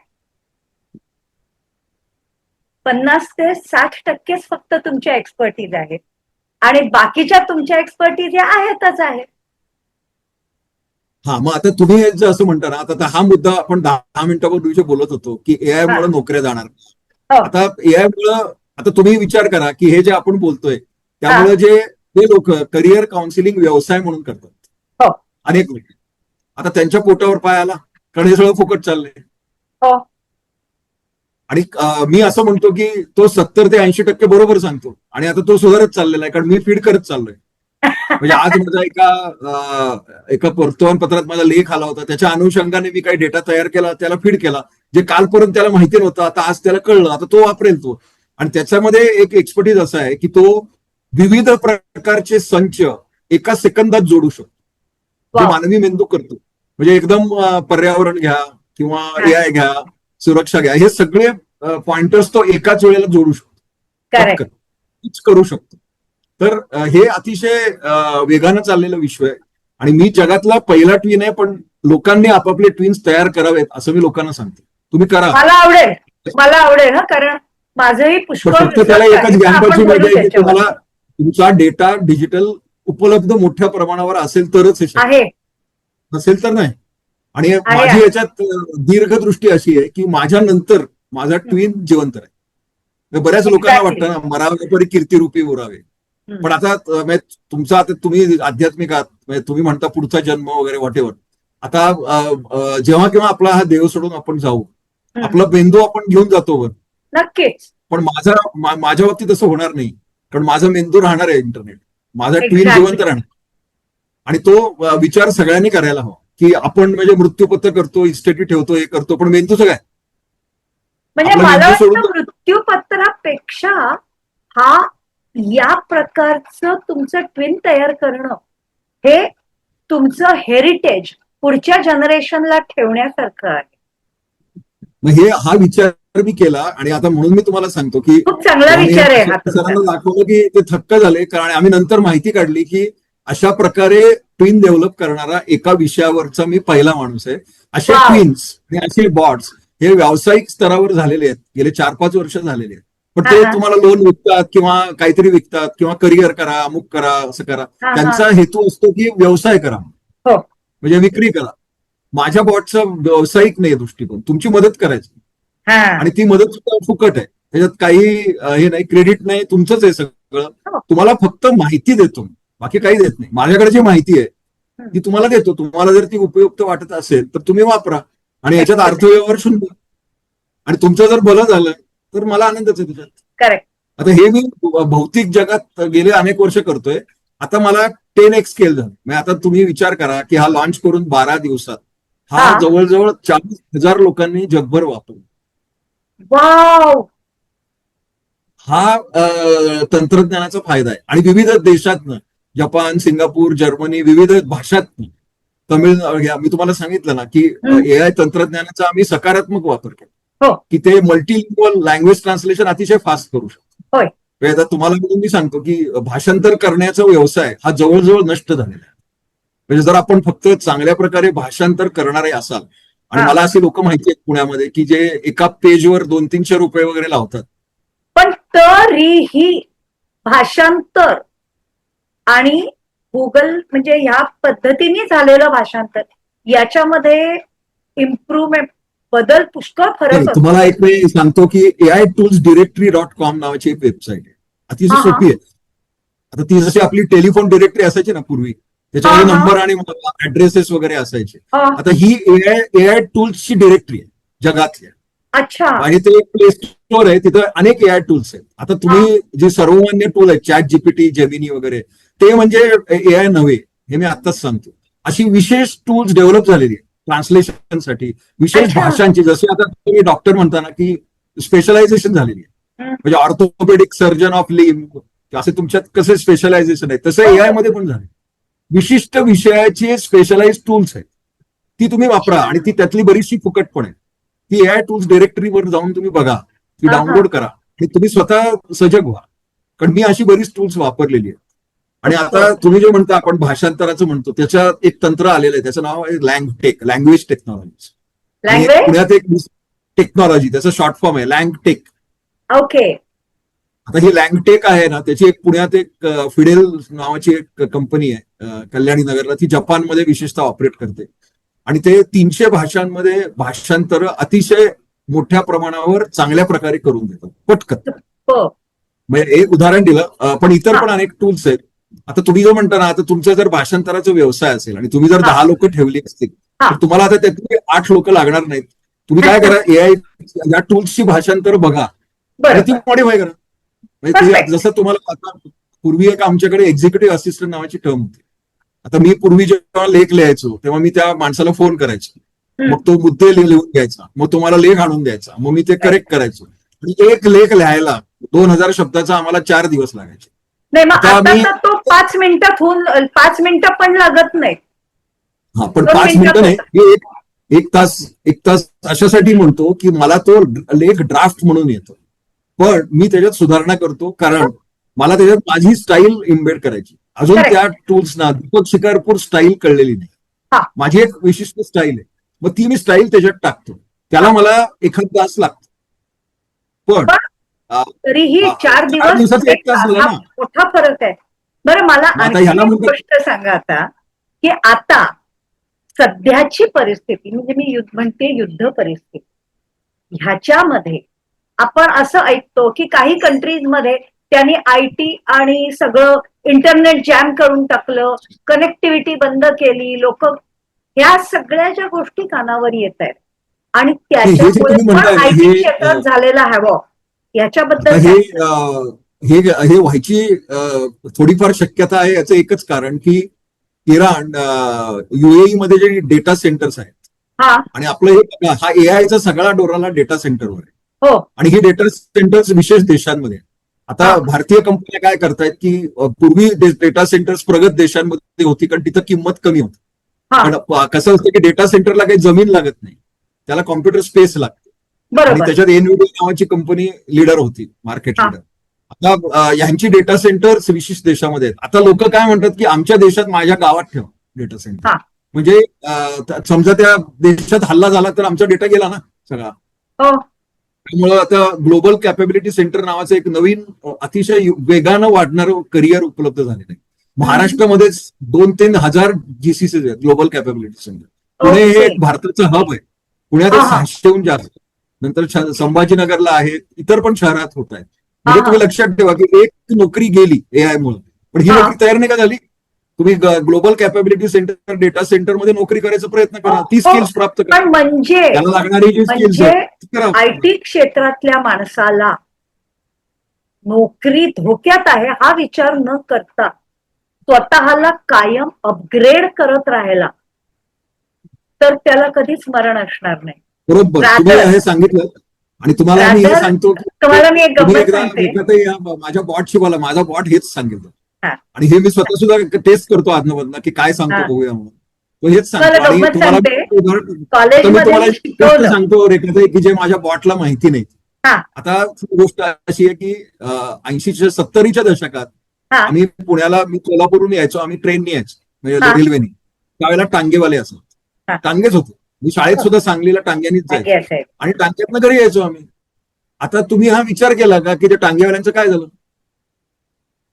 50 ते 60% फक्त तुमच्या एक्सपर्टीज आहेत आणि बाकीच्या तुमच्या एक्सपर्टीज या आहेतच आहेत. हा, मग आता तुम्ही हे जे असं म्हणता ना, आता हा मुद्दा आपण 10 मिनिटापूर्वी जे बोलत होतो की AI मुळे नोकऱ्या जाणार. हो. आता AI मुळे आता तुम्ही विचार करा की हे जे आपण बोलतोय त्यामुळे जे लोक करिअर काउन्सिलिंग व्यवसाय म्हणून करतात, हो. अनेक लोक, आता त्यांच्या पोटावर पाय आला कारण हे सगळं फुकट चाललंय. हो. आणि मी असं म्हणतो की तो 70 ते 80% बरोबर सांगतो आणि आता तो सुधारत चाललेला आहे कारण मी फीड करत चाललोय. म्हणजे आज माझा एका वर्तमानपत्रात माझा लेख आला होता, त्याच्या अनुषंगाने मी काही डेटा तयार केला, त्याला फीड केला, जे कालपर्यंत त्याला माहिती नव्हतं, आता आज त्याला कळलं, आता तो वापरेल तो. आणि त्याच्यामध्ये एक एक्सपर्टीज असा आहे की तो विविध प्रकारचे संच एका सेकंदात जोडू शकतो, जे वा. मानवी मेंदू करतो. म्हणजे एकदम पर्यावरण घ्या किंवा AI घ्या, सुरक्षा घ्या, हे सगळे पॉइंटर्स तो एकाच वेळेला जोडू शकतो, करेक्ट. पटकन करू शकतो. तर हे अतिशय वेगानं चाललेलं विश्व आहे आणि मी जगातला पहिला ट्विन आहे, पण लोकांनी आपापले ट्विन्स तयार करावेत असं मी लोकांना सांगते. तुम्ही करा. मला आवडेल ना, कारण माझंही पण पुष्कळ फक्त त्याला research एकच आहे. ज्ञान आपण पाहिजे बोलू की त्याच्यावर. तुम्हाला तुमचा डेटा डिजिटल उपलब्ध मोठ्या प्रमाणावर असेल तरच हे शक्य आहे. नसेल तर नाही. आणि आहे. माझी याच्यात दीर्घदृष्टी अशी आहे की माझ्या नंतर माझा ट्विन जिवंत आहे. बऱ्याच लोकांना Exactly. वाटतं ना मरावे परी कीर्तिरूपी उरावे, हम्म. पण आता तुमचा आता तुम्ही आध्यात्मिक आहात, म्हणजे तुम्ही म्हणता पुढचा जन्म वगैरे व्हॉटेवर. आता जेव्हा केव्हा आपला हा देव सोडून आपण जाऊ, हम्म. आपला मेंदू आपण घेऊन जातो वर, नक्कीच. पण माझ्या बाबतीत असं होणार नाही, कारण माझा मेंदू राहणार आहे इंटरनेट, माझा ट्विन Exactly. जिवंत राहणार. आणि तो विचार सगळ्यांनी करायला हवा की आपण म्हणजे मृत्यूपत्र करतो, इस्टेटी ठेवतो, हे करतो, पण मेंदू सगळ्या म्हणजे आपलं मला मेंदू सोडून वाटतं मृत्यूपत्रापेक्षा हा या प्रकारचं तुमचं ट्विन तयार करणं हे तुमचं हेरिटेज पुढच्या जनरेशनला ठेवण्यासारखं आहे. मग हा विचार मी केला आणि आता म्हणून मी तुम्हाला सांगतो की खूप चांगला विचार आहे हा तुमचा. सरांना दाखवलं की ते थक्क झाले, कारण आम्ही नंतर माहिती काढली की अशा प्रकारे ट्विन डेव्हलप करणारा एका विषयावरचा मी पहिला माणूस आहे. असे Wow. ट्विन्स आणि असे बॉट्स हे व्यावसायिक स्तरावर झालेले आहेत, गेले 4-5 वर्ष झालेले आहेत. पण ते हा. तुम्हाला लोन विकतात किंवा काहीतरी विकतात किंवा करिअर करा, अमुक करा, असं करा. हा. त्यांचा हेतू असतो की व्यवसाय करा, हो. म्हणजे विक्री करा. माझ्या बॉटचा व्यावसायिक नाही दृष्टिकोन, तुमची मदत करायची हा. आणि ती मदत सुद्धा फुकट आहे, त्याच्यात काही हे नाही, क्रेडिट नाही, तुमचंच आहे सगळं. हो. तुम्हाला फक्त माहिती देतो, बाकी काही देत नाही. माझ्याकडे जी माहिती आहे ती तुम्हाला देतो, तुम्हाला जर ती उपयुक्त वाटत असेल तर तुम्ही वापरा आणि याच्यात अर्थव्यवहार शून्य, आणि तुमचं जर भलं झालं तर मला आनंदच आहे त्याच्यात. करेक्ट. आता हे मी भौतिक जगात गेले अनेक वर्ष करतोय, आता मला 10x स्केल झालं. म्हणजे आता तुम्ही विचार करा की हा लॉन्च करून 12 दिवसात हा हा. जवळजवळ 40,000 लोकांनी जगभर वापरला. वाव. हा तंत्रज्ञानाचा फायदा आहे आणि विविध देशातनं, जपान, सिंगापूर, जर्मनी, विविध भाषातनं, तमिळ घ्या, मी तुम्हाला सांगितलं ना की AI तंत्रज्ञानाचा आम्ही सकारात्मक वापर केला, हो. की ते मल्टीलिंग्वल लँग्वेज ट्रान्सलेशन अतिशय फास्ट करू शकतो. होय. म्हणजे आता तुम्हाला म्हणून मी सांगतो की भाषांतर करण्याचा व्यवसाय हा जवळजवळ नष्ट झालेला आहे. म्हणजे जर आपण फक्त चांगल्या प्रकारे भाषांतर करणारे असाल, आणि हा. मला असे लोक माहिती आहेत पुण्यामध्ये की जे एका पेजवर 200-300 रुपये वगैरे लावतात. पण तरीही भाषांतर आणि गुगल म्हणजे ह्या पद्धतीने झालेलं भाषांतर याच्यामध्ये इम्प्रूव्हमेंट बदल पुष्कळ फरक नाही, असतो. तुम्हाला एक मी सांगतो की AIToolsDirectory.com नावाची एक वेबसाईट आहे. अतिशय हा, हा. सोपी आहे. आता ती जशी आपली टेलिफोन डिरेक्टरी असायची ना पूर्वी, त्याच्यामध्ये हा, हा. नंबर आणि ऍड्रेसेस वगैरे असायचे. हा, आता ही AI टूल्सची डिरेक्टरी आहे जगातल्या, अच्छा. आणि ते प्ले स्टोर आहे, तिथं अनेक AI टूल्स आहेत. आता तुम्ही जे सर्वमान्य टूल आहेत, ChatGPT, जेमिनी वगैरे, ते म्हणजे AI नव्हे, हे मी आत्ताच सांगतो. अशी विशेष टूल्स डेव्हलप झालेली आहे ट्रान्सलेशनसाठी, विशेष अच्छा. भाषांची. जसे आता तुम्ही डॉक्टर म्हणता ना की स्पेशलायझेशन झालेली आहे, हम्म. म्हणजे ऑर्थोपेडिक सर्जन ऑफ लिम्ब, असे तुमच्यात कसे स्पेशलायझेशन आहे तसं AI मध्ये पण झाले. विशिष्ट विषयाचे स्पेशलाइज टूल्स आहेत, ती तुम्ही वापरा, आणि ती त्यातली बरीचशी फुकट पण आहे. ती AI टूल्स डिरेक्टरीवर जाऊन तुम्ही बघा, ती हा, हा. डाउनलोड करा आणि तुम्ही स्वतः सजग व्हा. कारण मी अशी बरीच टूल्स वापरलेली आहेत. आणि आता तुम्ही जे म्हणता आपण भाषांतराचं म्हणतो, त्याच्यात एक तंत्र आलेलं आहे, त्याचं नाव आहे लँग्वेज टेक्नॉलॉजी. लँग्वेज पुण्यात एक टेक्नॉलॉजी, त्याचं शॉर्ट फॉर्म आहे लँगटेक. ओके. आता ही लँगटेक आहे ना, त्याची एक पुण्यात एक फिडेल नावाची एक कंपनी आहे कल्याणी नगरला, ती जपानमध्ये विशेषतः ऑपरेट करते. आणि ते 300 भाषांमध्ये भाषांतर अतिशय मोठ्या प्रमाणावर चांगल्या प्रकारे करून देतात पटकन. हो. म्हणजे एक उदाहरण दिलं, पण इतर हा. पण अनेक टूल्स आहेत. आता तुम्ही जो म्हणता ना, आता तुमचा जर भाषांतराचा व्यवसाय असेल आणि तुम्ही जर हा. 10 लोक ठेवली असतील, हा. तर तुम्हाला आता त्यातली 8 लोक लागणार नाहीत. तुम्ही काय करा, AI या टूल्सची भाषांतर बघा आणि ती बरोबर. मॉडिफाय करा. म्हणजे Perfect. जसं तुम्हाला आता पूर्वी एक आमच्याकडे एक्झिक्युटिव्ह असिस्टंट नावाची टर्म होती. आता मी पूर्वी जेव्हा लेख लिहायचो तेव्हा मी त्या माणसाला फोन करायचो, हम्म. मग तो मुद्दे लिहून घ्यायचा, मग तुम्हाला लेख आणून द्यायचा, मग मी ते करेक्ट करायचो. आणि एक लेख लिहायला 2000 शब्दाचा आम्हाला 4 दिवस लागायचे. नाही, मग आता आता मी- तर तो 5 मिनिटात होऊन 5 मिनिटं पण लागत नाही. हा, पण 2 5 मिनिटात मिनिटं नाही, होतं. मी एक तास अशासाठी म्हणतो की मला तो लेख ड्राफ्ट म्हणून येतो, पण मी त्याच्यात सुधारणा करतो, कारण मला त्याच्यात माझी स्टाईल इम्बेड करायची. अजून Correct. त्या टूल्सना दीपक शिकारपूर स्टाईल कळलेली नाही. हा. माझी एक विशिष्ट स्टाईल आहे, मग ती मी स्टाईल त्याच्यात टाकतो. त्याला मला एखादा तास लागतो, पण तरीही हा, 4 4 दिवस दिवसाचा 1 तास झाला हा ना. मोठा फरक आहे. बरं, मला मग आता आणखी ह्याला एक म्हणतात- गोष्ट सांगा आता, की आता सध्याची परिस्थिती, म्हणजे मी म्हणते युद्ध परिस्थिती, ह्याच्यामध्ये आपण असं ऐकतो की काही कंट्रीजमध्ये त्यांनी IT आणि सगळं इंटरनेट जॅम करून टाकलं, कनेक्टिव्हिटी बंद केली, लोक ह्या सगळ्या ज्या गोष्टी कानावर येत आहेत आणि हे जे त्याच्यामुळे तुम्ही पण म्हणताय ना, IT हे क्षेत्रात झालेला हवं आता याच्याबद्दल हे काय? हे व्हायची थोडीफार शक्यता आहे. याचं एकच कारण की इराण, UAE मध्ये जे डेटा सेंटर्स आहेत, हा. आणि आपलं हे बघा, हा AIचा सगळा डोराला डेटा सेंटरवर आहे. हो. आणि ही डेटा सेंटर्स विशेष देशांमध्ये आहेत. आता हा. भारतीय कंपन्या काय करतायत की पूर्वी डेटा सेंटर्स प्रगत देशांमध्ये होती, कारण तिथं किंमत कमी होती. हा. पण कसं असतं की डेटा सेंटरला काही जमीन लागत नाही, त्याला कॉम्प्युटर स्पेस लागते. आणि बरोबर. त्याच्यात NVIDIA नावाची कंपनी लीडर होती, मार्केट हा. लीडर. आता यांची डेटा सेंटर्स विशिष्ट देशामध्ये आहेत. आता लोक काय म्हणतात की आमच्या देशात, माझ्या गावात ठेवा डेटा सेंटर. हा. म्हणजे समजा त्या देशात हल्ला झाला तर आमचा डेटा गेला ना सगळा. हो. त्यामुळं आता ग्लोबल कॅपॅबिलिटी सेंटर नावाचं एक नवीन अतिशय वेगानं वाढणारं करिअर उपलब्ध झालेलं आहे. महाराष्ट्रामध्येच 2-3 हजार GCC आहेत, ग्लोबल कॅपॅबिलिटी सेंटर. पुणे हे Okay. एक भारताचं हब आहे. पुण्यात हा, हा. 600हून जास्त, नंतर संभाजीनगरला आहेत, इतर पण शहरात होत आहेत. म्हणजे हा, तुम्ही लक्षात ठेवा की एक नोकरी गेली AI मुळे, पण ही हा. नोकरी तयार नाही का झाली. तुम्ही global capability centre data centre मध्ये नोकरी करायचा प्रयत्न करा, ती हो. स्किल्स प्राप्त करा, पण म्हणजे त्याला लागणारी जी स्किल्स म्हणजे आहेत ती करा. IT क्षेत्रातल्या माणसाला नोकरी धोक्यात आहे हा विचार न करता स्वतःला कायम अपग्रेड करत राहिला तर त्याला कधीच मरण असणार नाही. बरोबर, Rather- तुम्ही हे सांगितलं. आणि तुम्हाला मी हे Rather- सांगतो की तुम्हाला मी एक तुम्ही गंमत एकदा सांगते. रेखाताई या माझ्या बॉट शिकवला, माझा बॉट हेच सांगितलं. हा. आणि हे मी स्वतः सुद्धा टेस्ट करतो आधनमधनं की काय सांगतो हा. बघूया म्हणून. तो हेच तुम्हाला सांगतो. आणि गंमत तुम्हाला सांगते. उदाहरण- आता मी कॉलेजमध्ये तुम्हाला एक गोष्ट शिकवलं. सांगतो रेखाताई की जे माझ्या बॉटला माहिती नाही. हा. आता गोष्ट अशी आहे की 80च्या 70च्या दशकात हा. आम्ही पुण्याला, मी सोलापूरहून यायचो, आम्ही ट्रेननी यायचो, म्हणजे हा. रेल्वेनी. त्यावेळेला टांगेवाले असत, हा. टांगेच होते. मी शाळेत सुद्धा सांगलीला टांग्यानीच जायचो, Yes, yes. आणि टांग्यातनं घरी यायचो आम्ही. आता तुम्ही हा विचार केला का की त्या टांगेवाल्यांचं काय झालं?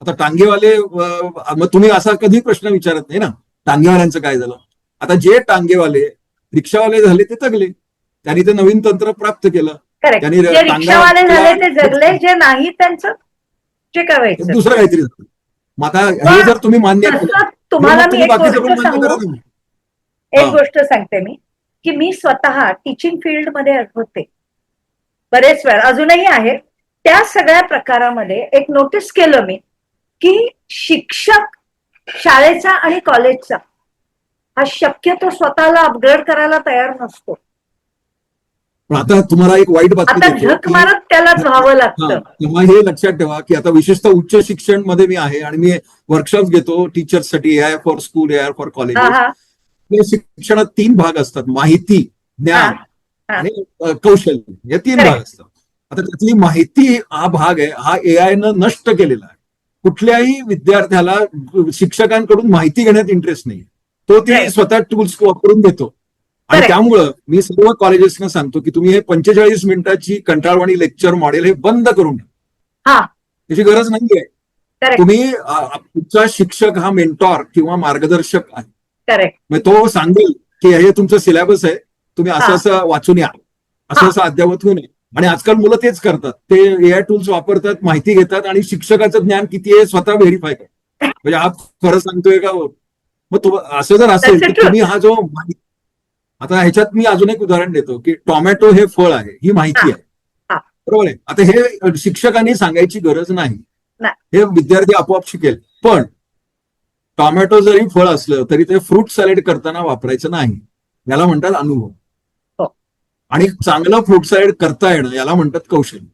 आता टांगेवाले मग तुम्ही असा कधी प्रश्न विचारत नाही ना, टांगेवाल्यांचं काय झालं. आता जे टांगेवाले रिक्षावाले झाले ते जगले, त्यांनी ते नवीन तंत्र प्राप्त केलं. करेक्ट. त्यांनी जे रिक्षावाले झाले ते जगले, जे नाही त्यांचं जे काय व्हायचं. दुसरं काहीतरी झालं. मग आता हे जर तुम्ही मान्य केलं, तसं तुम्हाला मग मी तुम्ही एक बाकीचं गोष्ट पण मान्य सांगू, करा तुम्ही. एक हा. गोष्ट सांगते मी, की मी स्वतः टीचिंग फील्ड मध्ये होते बरेच वेळा, अजूनही आहे. त्या सगळ्या प्रकारामध्ये एक नोटीस केलं मी, की शिक्षक शाळेचा आणि कॉलेजचा हा शक्यतो स्वतःला अपग्रेड करायला तयार नसतो. पण आता तुम्हाला एक वाईट बातमी आता देतो झक की मारत त्यालाच व्हावं हा, लागतं. तेव्हा हे लक्षात ठेवा की आता विशेषतः उच्च शिक्षण मध्ये मी आहे आणि मी वर्कशॉप घेतो टीचर्ससाठी, AI for school, AI for हा कॉलेजेस. हा शिक्षणात 3 भाग असतात: माहिती, ज्ञान हा. आणि कौशल्य. हे 3 Correct. भाग असतात. आता त्यातली माहिती हा भाग आहे, हा एआय न नष्ट केलेला आहे. कुठल्याही विद्यार्थ्याला शिक्षकांकडून माहिती घेण्यात इंटरेस्ट नाही, तो ते Right. स्वतः टूल्स वापरून देतो. आणि Correct. त्यामुळं मी सर्व कॉलेजेसना सांगतो की तुम्ही हे 45 मिनिटाची कंटाळवाणी लेक्चर मॉडेल हे बंद करून टाका. हा त्याची गरज नाहीये. करेक्ट तुम्ही तुमचा शिक्षक हा मेंटॉर किंवा मार्गदर्शक आहे. करेक्ट. मग तो सांगेल की हे तुमचं सिलेबस आहे, तुम्ही असं हा. असं वाचून या, असं हा. असं अद्यावत होऊ नये. आणि आजकाल मुलं तेच करतात, ते एआय टूल्स वापरतात, माहिती घेतात आणि शिक्षकाचं ज्ञान किती आहे स्वतः व्हेरीफाय करतात. म्हणजे हा खरं सांगतोय का. मग असं जर असेल That's तर the तुम्ही हा जो आता ह्याच्यात मी अजून एक उदाहरण देतो की टोमॅटो हे फळ आहे, ही माहिती आहे. हा. बरोबर आहे. आता हे शिक्षकांनी सांगायची गरज नाही, नाही. हे विद्यार्थी आपोआप शिकेल. पण टोमॅटो जरी फळ असलं तरी ते फ्रूट सॅलेड करताना वापरायचं नाही, याला म्हणतात अनुभव. हो. आणि चांगलं फ्रूट सॅलेड करता येणं याला म्हणतात कौशल्य.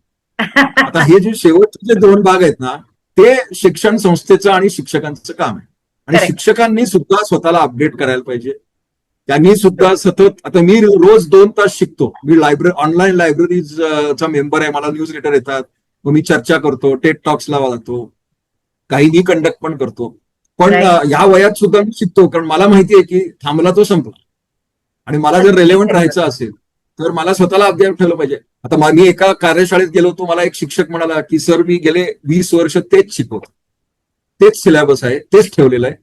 आता हे जे शेवटचे जे 2 भाग आहेत ना, ते शिक्षण संस्थेचं आणि शिक्षकांचं काम आहे. आणि Correct. शिक्षकांनी सुद्धा स्वतःला अपडेट करायला पाहिजे. त्यांनी सुद्धा सतत, आता मी रोज 2 तास शिकतो. मी ऑनलाईन लायब्ररीचा मेंबर आहे, मला न्यूज लेटर येतात, मग मी चर्चा करतो, टेट टॉक्सला जातो, काही मी कंडक्ट पण करतो. पण Right. या वयात सुद्धा मी शिकतो, कारण मला माहिती आहे की थांबला तो संपला. आणि मला जर रेलेव्हंट राहायचं असेल तर मला स्वतःला अपडेट ठेवलं पाहिजे. आता मी एका कार्यशाळेत गेलो होतो, मला एक शिक्षक म्हणाला की सर मी गेले 20 वर्ष तेच शिकवतो, तेच सिलेबस आहे, तेच ठेवलेलं आहे.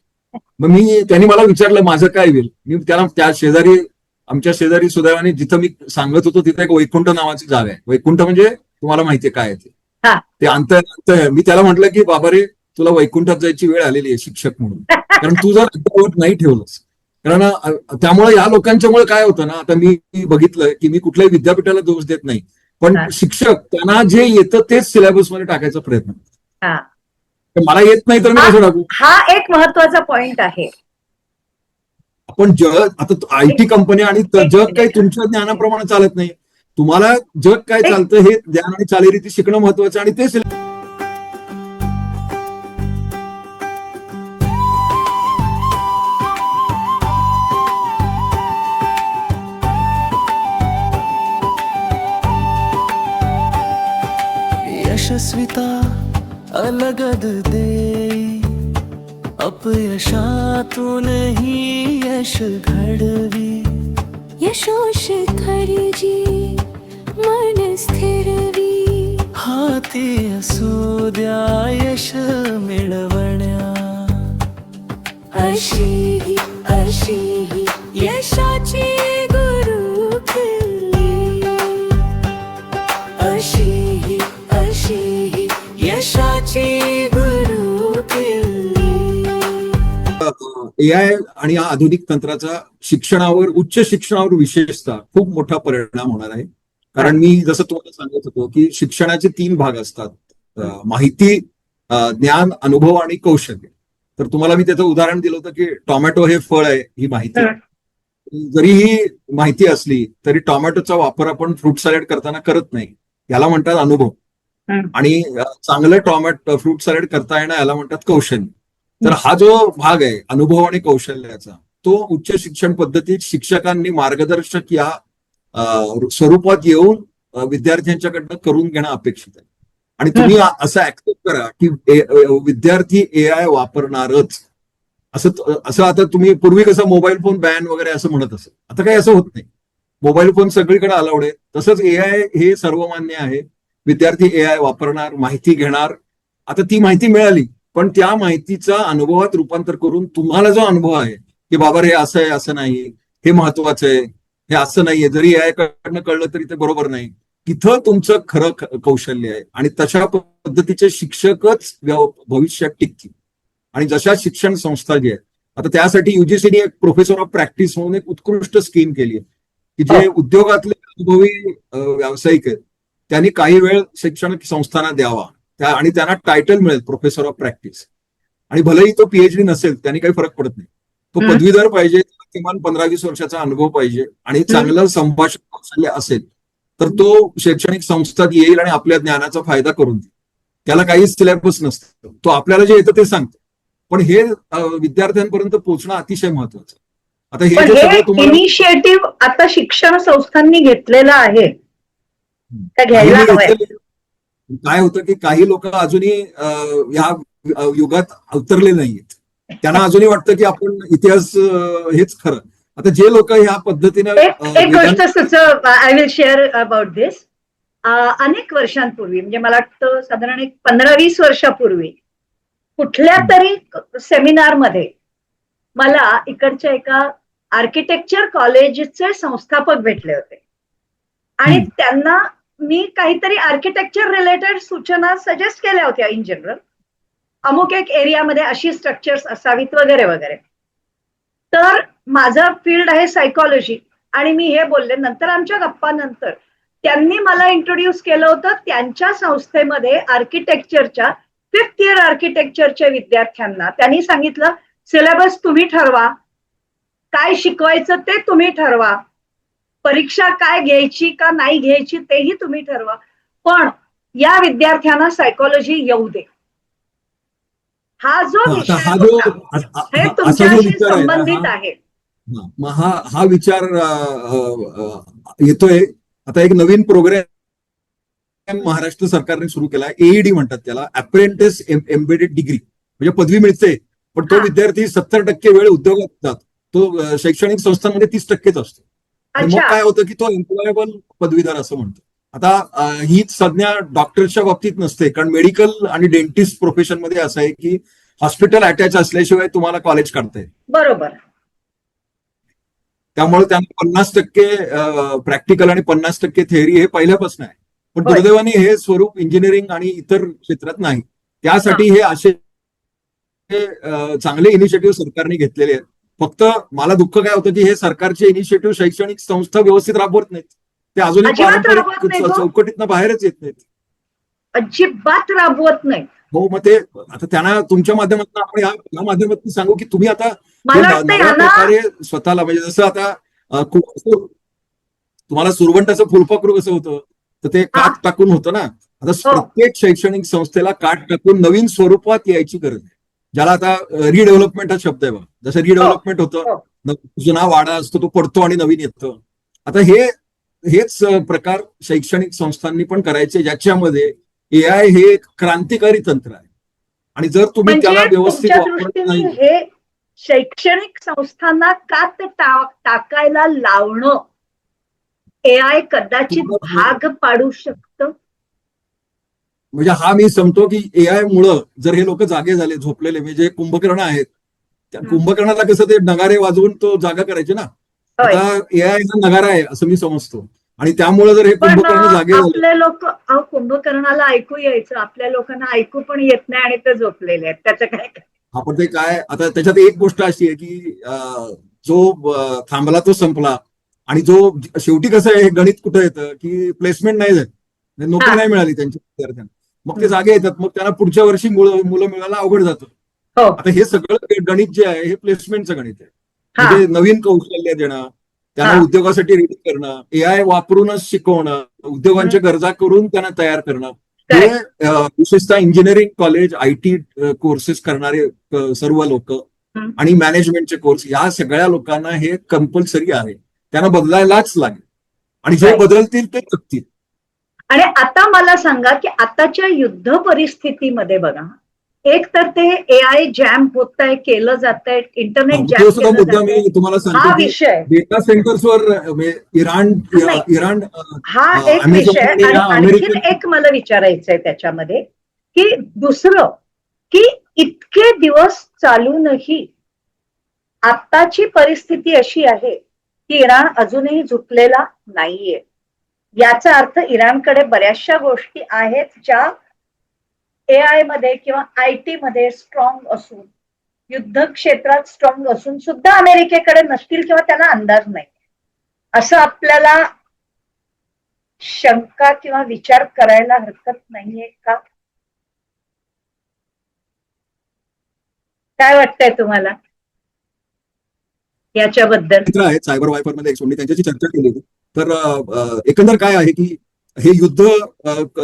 मग त्यांनी मला विचारलं माझं काय होईल. मी त्याला त्या शेजारी, आमच्या शेजारी सुदैवाने जिथं मी सांगत होतो तिथे एक वैकुंठ नावाची जागा आहे. वैकुंठ म्हणजे तुम्हाला माहितीये काय आहे हा. ते अंत. मी त्याला म्हटलं की बाबा रे, तुला वैकुंठात जायची वेळ आलेली आहे शिक्षक म्हणून, कारण तू जर अद्यावत नाही ठेवलंस. कारण त्यामुळे या लोकांच्यामुळे काय होतं ना, आता मी बघितलं की मी कुठल्याही विद्यापीठाला दोष देत नाही, पण हा. शिक्षक त्यांना जे येतं तेच सिलेबसमध्ये टाकायचा प्रयत्न करतात. हा. तर मला येत नाही तर मी कसं टाकू. हा एक महत्वाचा पॉइंट आहे. आपण जग, आता आयटी कंपनी आणि जग काही तुमच्या ज्ञानाप्रमाणे चालत नाही. तुम्हाला जग काय चालतं हे ज्ञान आणि चालीरीती शिकणं महत्वाचं, आणि ते यशस्विता अलगद दे, अपयशातूनही यश घडवी. यशोशिखरी मन स्थिरवी. हाती असू द्या यश मिळवण्या, अशी यशाची गुरु किल्ली. अशी यशाची गुरु किल्ली. एआय आणि या आधुनिक तंत्राचा शिक्षणावर, उच्च शिक्षणावर विशेषतः खूप मोठा परिणाम होणार आहे. कारण मी जसं तुम्हाला सांगत होतो की शिक्षणाचे 3 भाग असतात: माहिती, ज्ञान, अनुभव आणि कौशल्य. तर तुम्हाला मी त्याचं उदाहरण दिलं होतं की टोमॅटो हे फळ आहे, ही माहिती. जरी ही माहिती असली तरी टोमॅटोचा वापर आपण फ्रूट सॅलेड करताना करत नाही, याला म्हणतात अनुभव. आणि चांगलं फ्रूट सॅलेड करता येणं याला म्हणतात कौशल्य. तर हा जो भाग आहे अनुभव आणि कौशल्याचा, तो उच्च शिक्षण पद्धतीत शिक्षकांनी मार्गदर्शक या स्वरूपात येऊन विद्यार्थ्यांच्याकडनं करून घेणं अपेक्षित आहे. आणि तुम्ही असं ऍक्सेप्ट करा की विद्यार्थी एआय वापरणारच. असं आता तुम्ही पूर्वी कसं मोबाईल फोन बॅन वगैरे असं म्हणत असेल, आता काही असं होत नाही. मोबाईल फोन सगळीकडे अलाउड आहे, तसंच एआय हे सर्वमान्य आहे. विद्यार्थी एआय वापरणार, माहिती घेणार. आता ती माहिती मिळाली पण त्या माहितीचा अनुभवात रूपांतर करून तुम्हाला जो अनुभव आहे की बाबा हे असं आहे, असं नाही, हे महत्वाचं आहे, हे असं नाहीये, जरी AI कडनं कळलं तरी ते बरोबर नाही, तिथं तुमचं खरं कौशल्य आहे. आणि तशा पद्धतीचे शिक्षकच भविष्यात टिकतील. आणि जशा शिक्षण संस्था जे आहेत, आता त्यासाठी युजीसीने एक प्रोफेसर ऑफ प्रॅक्टिस म्हणून एक उत्कृष्ट स्कीम केली आहे की जे उद्योगातले अनुभवी व्यावसायिक आहेत त्यांनी काही वेळ शैक्षणिक संस्थांना द्यावा आणि त्यांना टायटल मिळेल प्रोफेसर ऑफ प्रॅक्टिस. आणि भलेही तो PhD नसेल त्यांनी काही फरक पडत नाही, तो पदवीधर पाहिजे, किमान 15-20 वर्षाचा अनुभव पाहिजे आणि चांगलं संभाषण कौशल्य असेल तर तो शैक्षणिक संस्थात येईल आणि आपल्या ज्ञानाचा फायदा करून देईल. त्याला काही सिलेबस नसतं, तो आपल्याला जे येतं ते सांगतो, पण हे विद्यार्थ्यांपर्यंत पोहोचणं अतिशय महत्वाचं. आता हे जे सगळं तुम्हाला इनिशिएटिव्ह आता शिक्षण संस्थांनी घेतलेलं आहे का घ्यायला हवंय? काय होतं की काही लोक अजूनही ह्या युगात अवतरले नाहीयेत, त्यांना अजूनही वाटतं की आपण इतिहास हेच खरं. आता जे लोक ह्या पद्धतीने एक गोष्ट आय विल शेअर अबाउट दिस. अनेक वर्षांपूर्वी, म्हणजे मला वाटतं साधारण एक 15-20 वर्षापूर्वी कुठल्या तरी सेमिनारमध्ये मला इकडच्या एका आर्किटेक्चर कॉलेजचे संस्थापक भेटले होते आणि त्यांना मी काहीतरी आर्किटेक्चर रिलेटेड सूचना सजेस्ट केल्या होत्या. इन जनरल अमुक एक एरियामध्ये अशी स्ट्रक्चर्स असावीत वगैरे वगैरे. तर माझं फील्ड आहे सायकोलॉजी आणि मी हे बोलले. नंतर आमच्या गप्पानंतर त्यांनी मला इंट्रोड्यूस केलं होतं त्यांच्या संस्थेमध्ये आर्किटेक्चरच्या 5th इयर आर्किटेक्चरच्या विद्यार्थ्यांना. त्यांनी सांगितलं सिलेबस तुम्ही ठरवा, काय शिकवायचं ते तुम्ही ठरवा, परीक्षा काय घ्यायची का नाही घ्यायची तेही तुम्ही ठरवा, पण या विद्यार्थ्यांना सायकोलॉजी येऊ दे. हा जो विषय हे तुमच्याशी संबंधित आहे. हा विचार येतोय. आता एक नवीन प्रोग्राम महाराष्ट्र सरकारने सुरू केला, AED म्हणतात त्याला, अप्रेंटिस एम्बेडेड डिग्री. म्हणजे पदवी मिळते पण तो विद्यार्थी 70% वेळ उद्योगात जातो, तो शैक्षणिक संस्थांमध्ये 30%च असतो. मग काय होतं की तो एम्प्लॉयबल पदवीधर असं म्हणतो. आता हीच संज्ञा डॉक्टरच्या बाबतीत नसते, कारण मेडिकल आणि डेंटिस्ट प्रोफेशन मध्ये असं आहे की हॉस्पिटल अटॅच असल्याशिवाय तुम्हाला कॉलेज काढता येईल. बरोबर. त्यामुळे त्यांना 50% प्रॅक्टिकल आणि 50% थेअरी हे पहिल्यापासून आहे. पण दुर्दैवाने हे स्वरूप इंजिनिअरिंग आणि इतर क्षेत्रात नाही. त्यासाठी हे असे चांगले इनिशिएटिव्ह सरकारने घेतलेले आहेत. फक्त मला दुःख काय होतं की हे सरकारचे इनिशिएटिव्ह शैक्षणिक संस्था व्यवस्थित राबवत नाहीत. ते अजूनही पारंपरिक चौकटीतनं बाहेरच येत नाहीत, अजिबात राबवत नाही. हो, मग ते आता त्यांना तुमच्या माध्यमातून आपण या माध्यमातून सांगू की तुम्ही आता नव्या प्रकारे स्वतःला, म्हणजे जसं आता तुम्हाला सुरवंटाचं फुलपाखरू कसं होतं तर ते काठ टाकून होतं ना, आता प्रत्येक शैक्षणिक संस्थेला काठ टाकून नवीन स्वरूपात यायची गरज आहे. ज्याला आता रिडेव्हलपमेंट हा शब्द आहे बघा, जसं रिडेव्हलपमेंट होतं, जुना वाडा असतो तो पडतो आणि नवीन येतं. आता हेच प्रकार शैक्षणिक संस्थांनी पण करायचे, ज्याच्यामध्ये AI हे एक क्रांतिकारी तंत्र आहे आणि जर तुम्ही त्याला व्यवस्थित वापरत नाही. हे शैक्षणिक संस्थांना का ते टाकायला लावणं AI कदाचित भाग पाडू शकतं. म्हणजे हा मी समतो की AI मुळे जर हे लोक जागे झाले, झोपलेले, म्हणजे कुंभकर्ण आहेत, त्या कुंभकर्णाला कसं ते नगारे वाजवून तो जागा करायचे ना, आता AI हा नगारा आहे असं मी समजतो. आणि त्यामुळे जर हे कुंभकर्ण जागे झाले, आपले लोक कुंभकर्णाला ऐकू यायचं, आपल्या लोकांना ऐकू पण येत नाही आणि ते झोपलेले आहेत, त्याचं काय? आपण ते काय, आता त्याच्यात एक गोष्ट अशी आहे की जो थांबला तो संपला. आणि जो शेवटी कसं आहे, गणित कुठं येतं की प्लेसमेंट नाही झाली, नोकरी नाही मिळाली त्यांच्या विद्यार्थ्यांना, मग ते जागे येतात, मग त्यांना पुढच्या वर्षी मुलं मिळायला अवघड जातं. आता हे सगळं गणित जे आहे हे प्लेसमेंटचं गणित आहे. म्हणजे नवीन कौशल्य देणं, त्यांना उद्योगासाठी रेडी करणं, AI वापरूनच शिकवणं, उद्योगांच्या गरजा करून त्यांना तयार करणं, हे विशेषतः इंजिनिअरिंग कॉलेज, IT कोर्सेस करणारे सर्व लोक आणि मॅनेजमेंटचे कोर्स, या सगळ्या लोकांना हे कंपल्सरी आहे. त्यांना बदलायलाच लागेल आणि जे बदलतील ते टिकतील. आणि आता मला सांगा की आताच्या युद्ध परिस्थितीमध्ये बघा, एक तर ते AI जॅम होत आहे, केलं जात आहे, इंटरनेट जॅम सुद्धा मुद्दा मी तुम्हाला सांगतो की डेटा सेंटर्सवर इराण हा एक विषय. आणि आणखीन एक मला विचारायचंय त्याच्यामध्ये की दुसरं की इतके दिवस चालूनही आत्ताची परिस्थिती अशी आहे की इराण अजूनही झुकलेला नाहीये. याचा अर्थ इराणकडे बऱ्याचशा गोष्टी आहेत ज्या AI मध्ये किंवा IT मध्ये स्ट्रॉंग असून, युद्ध क्षेत्रात स्ट्रॉंग असून सुद्धा अमेरिकेकडे नसतील किंवा त्यांना अंदाज नाही, असं आपल्याला शंका किंवा विचार करायला हरकत नाहीये का? काय वाटतंय तुम्हाला याच्याबद्दल? मित्र आहेत सायबर वायपर मध्ये सोडणी त्यांच्याशी चर्चा केली होती. तर एकंदर काय आहे की हे युद्ध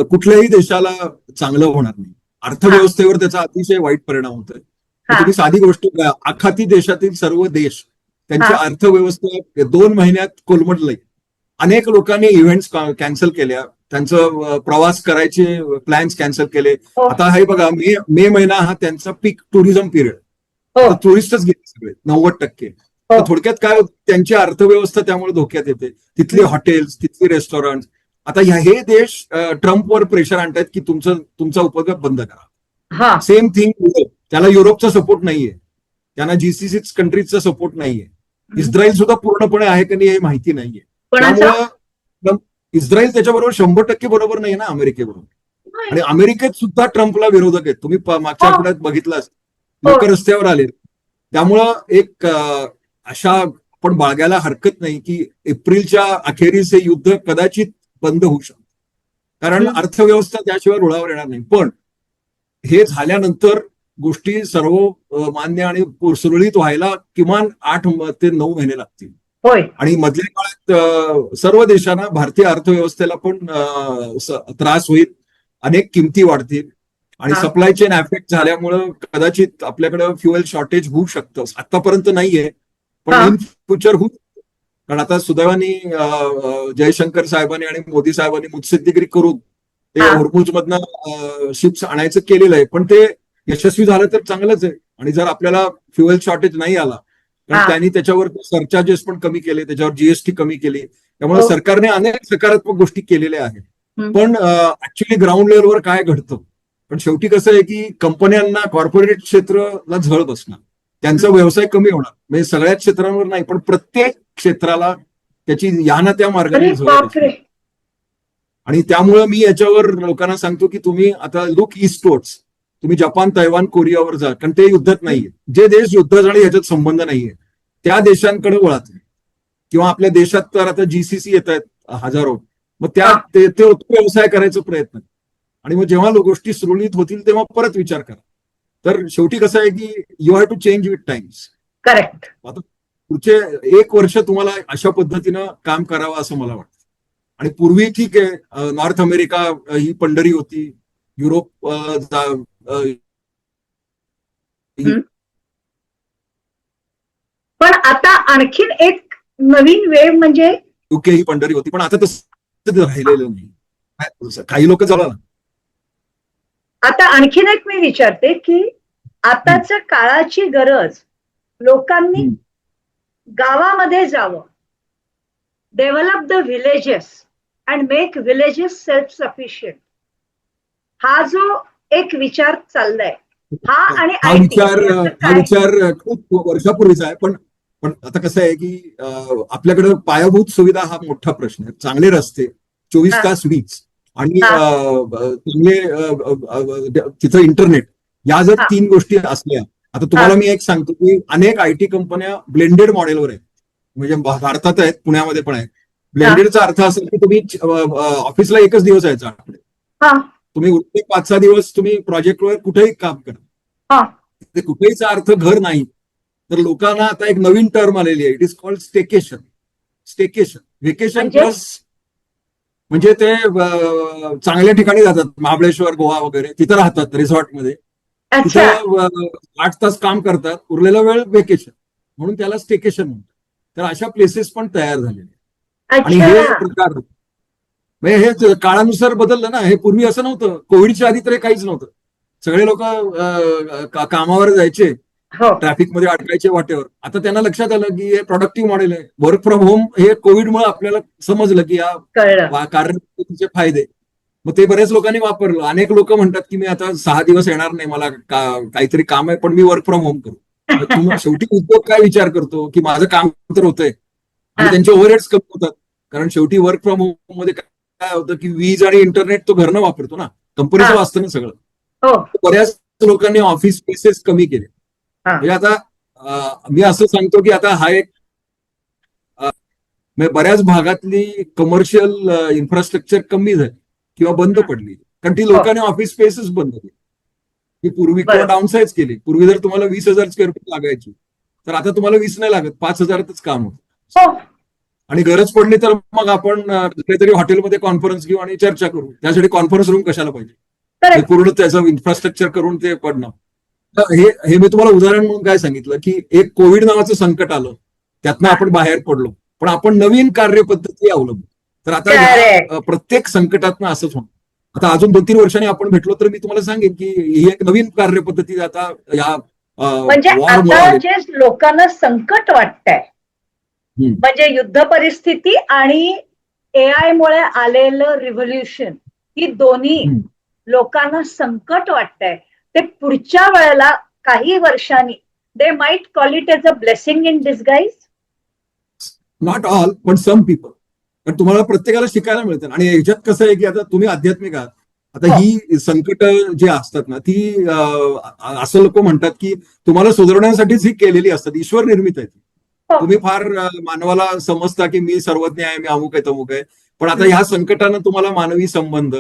कुठल्याही देशाला चांगलं होणार नाही. अर्थव्यवस्थेवर त्याचा अतिशय वाईट परिणाम होतोय. तुम्ही साधी गोष्ट आखाती देशातील सर्व देश त्यांची अर्थव्यवस्था 2 महिन्यात कोलमडलंय. अनेक लोकांनी इव्हेंट्स कॅन्सल केल्या, त्यांचं प्रवास करायचे प्लॅन्स कॅन्सल केले. आता हे बघा, मे महिना हा त्यांचा पीक टुरिझम पिरियड, टुरिस्टच गेले सगळे 90%. तर थोडक्यात काय होतं, त्यांची अर्थव्यवस्था त्यामुळे धोक्यात येते. तिथली हॉटेल्स, तिथली रेस्टॉरंट, आता हे देश ट्रम्पवर प्रेशर आणतायत की तुमचा उपयोग बंद करा. सेम थिंग युरोप, त्याला युरोपचा सपोर्ट नाहीये, त्यांना GCC कंट्रीजचा सपोर्ट नाहीये. इस्रायल सुद्धा पूर्णपणे आहे की नाही हे माहिती नाहीये. त्यामुळं इस्रायल त्याच्याबरोबर 100% बरोबर नाही ना अमेरिकेबरोबर. आणि अमेरिकेत सुद्धा ट्रम्पला विरोधक आहेत. तुम्ही मागच्या आठवड्यात बघितलं असेल, लोक रस्त्यावर आले. त्यामुळं एक अशा आपण बाळगायला हरकत नाही की एप्रिलच्या अखेरीस हे युद्ध कदाचित बंद होऊ शकतं, कारण अर्थव्यवस्था त्याशिवाय रुळावर येणार नाही. पण हे झाल्यानंतर गोष्टी सर्व मान्य आणि सुरळीत व्हायला किमान 8 ते 9 महिने लागतील. आणि मधल्या काळात सर्व देशांना, भारतीय अर्थव्यवस्थेला पण त्रास होईल, अनेक किमती वाढतील आणि सप्लाय चेन अफेक्ट झाल्यामुळं कदाचित आपल्याकडे फ्युएल शॉर्टेज होऊ शकतं. आतापर्यंत नाहीये, पण इन फ्युचर होऊ. कारण आता सुदैवानी जयशंकर साहेबांनी आणि मोदी साहेबांनी मुत्सद्देगिरी करून ते होर्मुझ मधनं शिप्स आणायचं केलेलं आहे. पण ते यशस्वी झालं तर चांगलंच आहे. आणि जर आपल्याला फ्युएल शॉर्टेज नाही आला, कारण त्यांनी त्याच्यावर सरचार्जेस पण कमी केले, त्याच्यावर GST कमी केली, त्यामुळे सरकारने अनेक सकारात्मक गोष्टी केलेल्या आहेत. पण ऍक्च्युली ग्राउंड लेवलवर काय घडतं, पण शेवटी कसं आहे की कंपन्यांना, कॉर्पोरेट क्षेत्राला झळ बसणार, त्यांचा व्यवसाय कमी होणार. म्हणजे सगळ्याच क्षेत्रांवर नाही, पण प्रत्येक क्षेत्राला त्याची या ना त्या मार्गाने झळ बसणार. आणि त्यामुळं मी याच्यावर लोकांना सांगतो की तुम्ही आता लुक ईस्टवर्ड्स, तुम्ही जपान, तैवान, कोरियावर जा, कारण ते युद्धात नाहीये. जे देश युद्धात आणि याच्यात संबंध नाहीये त्या देशांकडे वळा तुम्ही. किंवा आपल्या देशात तर आता GCC येत आहेत हजारो, मग ते व्यवसाय करायचा प्रयत्न. आणि मग जेव्हा गोष्टी सुरळीत होतील तेव्हा परत विचार करा. तर शेवटी कसं आहे की you have to change with times. Correct. आता पुढचे 1 वर्ष तुम्हाला अशा पद्धतीनं काम करावं असं मला वाटतं. आणि पूर्वी ठीक आहे, नॉर्थ अमेरिका ही पंढरी होती, युरोप पण आता आणखीन एक नवीन वेव म्हणजे UK ही पंढरी होती, पण आता तसं राहिलेलं नाही. काही लोक झाला ना. आता आणखीन एक मी विचारते की आताच्या काळाची गरज, लोकांनी गावामध्ये जावं, develop the villages and make villages self sufficient, हा जो एक विचार चाललाय, हा विचार खूप वर्षापूर्वीचा आहे. पण आता कसं आहे की आपल्याकडे पायाभूत सुविधा हा मोठा प्रश्न आहे. चांगले रस्ते, 24 तास वीज आणि चांगले तिथं इंटरनेट, या जर 3 गोष्टी असल्या. आता तुम्हाला मी एक सांगतो की अनेक IT कंपन्या ब्लेंडेड मॉडेलवर आहेत, म्हणजे भारतात आहेत, पुण्यामध्ये पण आहेत. ब्लेंडेडचा अर्थ असेल की तुम्ही ऑफिसला 1च दिवस यायचा आठवड्यात, तुम्ही उरते 5-6 दिवस तुम्ही प्रोजेक्टवर कुठेही काम करा. ते कुठेहीचा अर्थ घर नाही. तर लोकांना आता एक नवीन टर्म आलेली आहे, it is called staycation. Vacation plus, म्हणजे ते चांगल्या ठिकाणी जातात, महाबळेश्वर, गोवा वगैरे, तिथं राहतात रिसॉर्टमध्ये, तिथं 8 तास काम करतात, उरलेला वेळ व्हेकेशन, म्हणून त्याला स्टेकेशन म्हणतात. तर अशा प्लेसेस पण तयार झालेले. आणि हे प्रकार म्हणजे हे काळानुसार बदललं ना. हे पूर्वी असं नव्हतं, कोविडच्या आधी तर हे काहीच नव्हतं. सगळे लोक कामावर जायचे, ट्रॅफिकमध्ये अडकायचे वाटेवर. आता त्यांना लक्षात आलं की हे प्रोडक्टिव्ह मॉडेल आहे. वर्क फ्रॉम होम हे कोविडमुळे आपल्याला समजलं की या कार्यपद्धतीचे फायदे. मग ते बऱ्याच लोकांनी वापरलं. अनेक लोक म्हणतात की मी आता 6 दिवस येणार नाही, मला काहीतरी काम आहे, पण मी वर्क फ्रॉम होम करू. मग शेवटी उद्योग काय विचार करतो की माझं काम तर होतंय आणि हा. त्यांचे ओव्हरहेड्स कमी होतात. कारण शेवटी वर्क फ्रॉम होम मध्ये काय होतं की वीज आणि इंटरनेट तो घरनं वापरतो ना, कंपनीचं हा. वाचतं ना सगळं. हो. बऱ्याच लोकांनी ऑफिस स्पेसेस कमी केले. हा. म्हणजे आता मी असं सांगतो की आता हा एक म्हणजे बऱ्याच भागातली कमर्शियल इन्फ्रास्ट्रक्चर कमी झाली किंवा बंद पडली, कारण ती लोकांनी ऑफिस स्पेसेस बंद केली. की पूर्वी किंवा बरोबर. डाऊनसाइज केली. पूर्वी जर तुम्हाला 20,000 स्क्वेअर फूट लागायची, तर आता तुम्हाला 20 नाही लागत, 5,000तच काम होतं. हो. आणि गरज पडली तर मग आपण कुठेतरी हॉटेलमध्ये कॉन्फरन्स घेऊ आणि चर्चा करू. त्यासाठी कॉन्फरन्स रूम कशाला पाहिजे? करेक्ट. पूर्ण त्याचं इन्फ्रास्ट्रक्चर करून ते पडणं. तर हे मी तुम्हाला उदाहरण म्हणून काय सांगितलं की एक कोविड नावाचं संकट आलं, त्यातनं आपण बाहेर पडलो, पण आपण नवीन कार्यपद्धती अवलंबली. तर आता Correct. प्रत्येक संकटातनं असंच होणार. आता अजून 2-3 वर्षांनी आपण भेटलो तर मी तुम्हाला सांगेन की ही एक नवीन कार्यपद्धती आता या म्हणजे वॉरमुळे आता आली. जे लोकांना संकट वाटतंय, हम्म. म्हणजे युद्ध परिस्थिती आणि एआय मुळे आलेलं रिव्होल्युशन, ही दोन्ही हम्म. लोकांना संकट वाटतंय. ते पुढच्या वेळेला काही वर्षांनी they might call it as a blessing in disguise. Not all, पण सम पीपल. पण तुम्हाला प्रत्येकाला शिकायला मिळतं. आणि ह्याच्यात कसं आहे की आता तुम्ही आध्यात्मिक आहात. आता हो. ही संकट जी असतात ना, ती असं लोक म्हणतात की तुम्हाला सुधारण्यासाठीच ही केलेली असतात, ईश्वर निर्मित आहे ती. हो. तुम्ही फार मानवाला समजता की मी सर्वज्ञ आहे, मी अमुक आहे तमुक आहे, पण आता ह्या संकटानं तुम्हाला मानवी संबंध,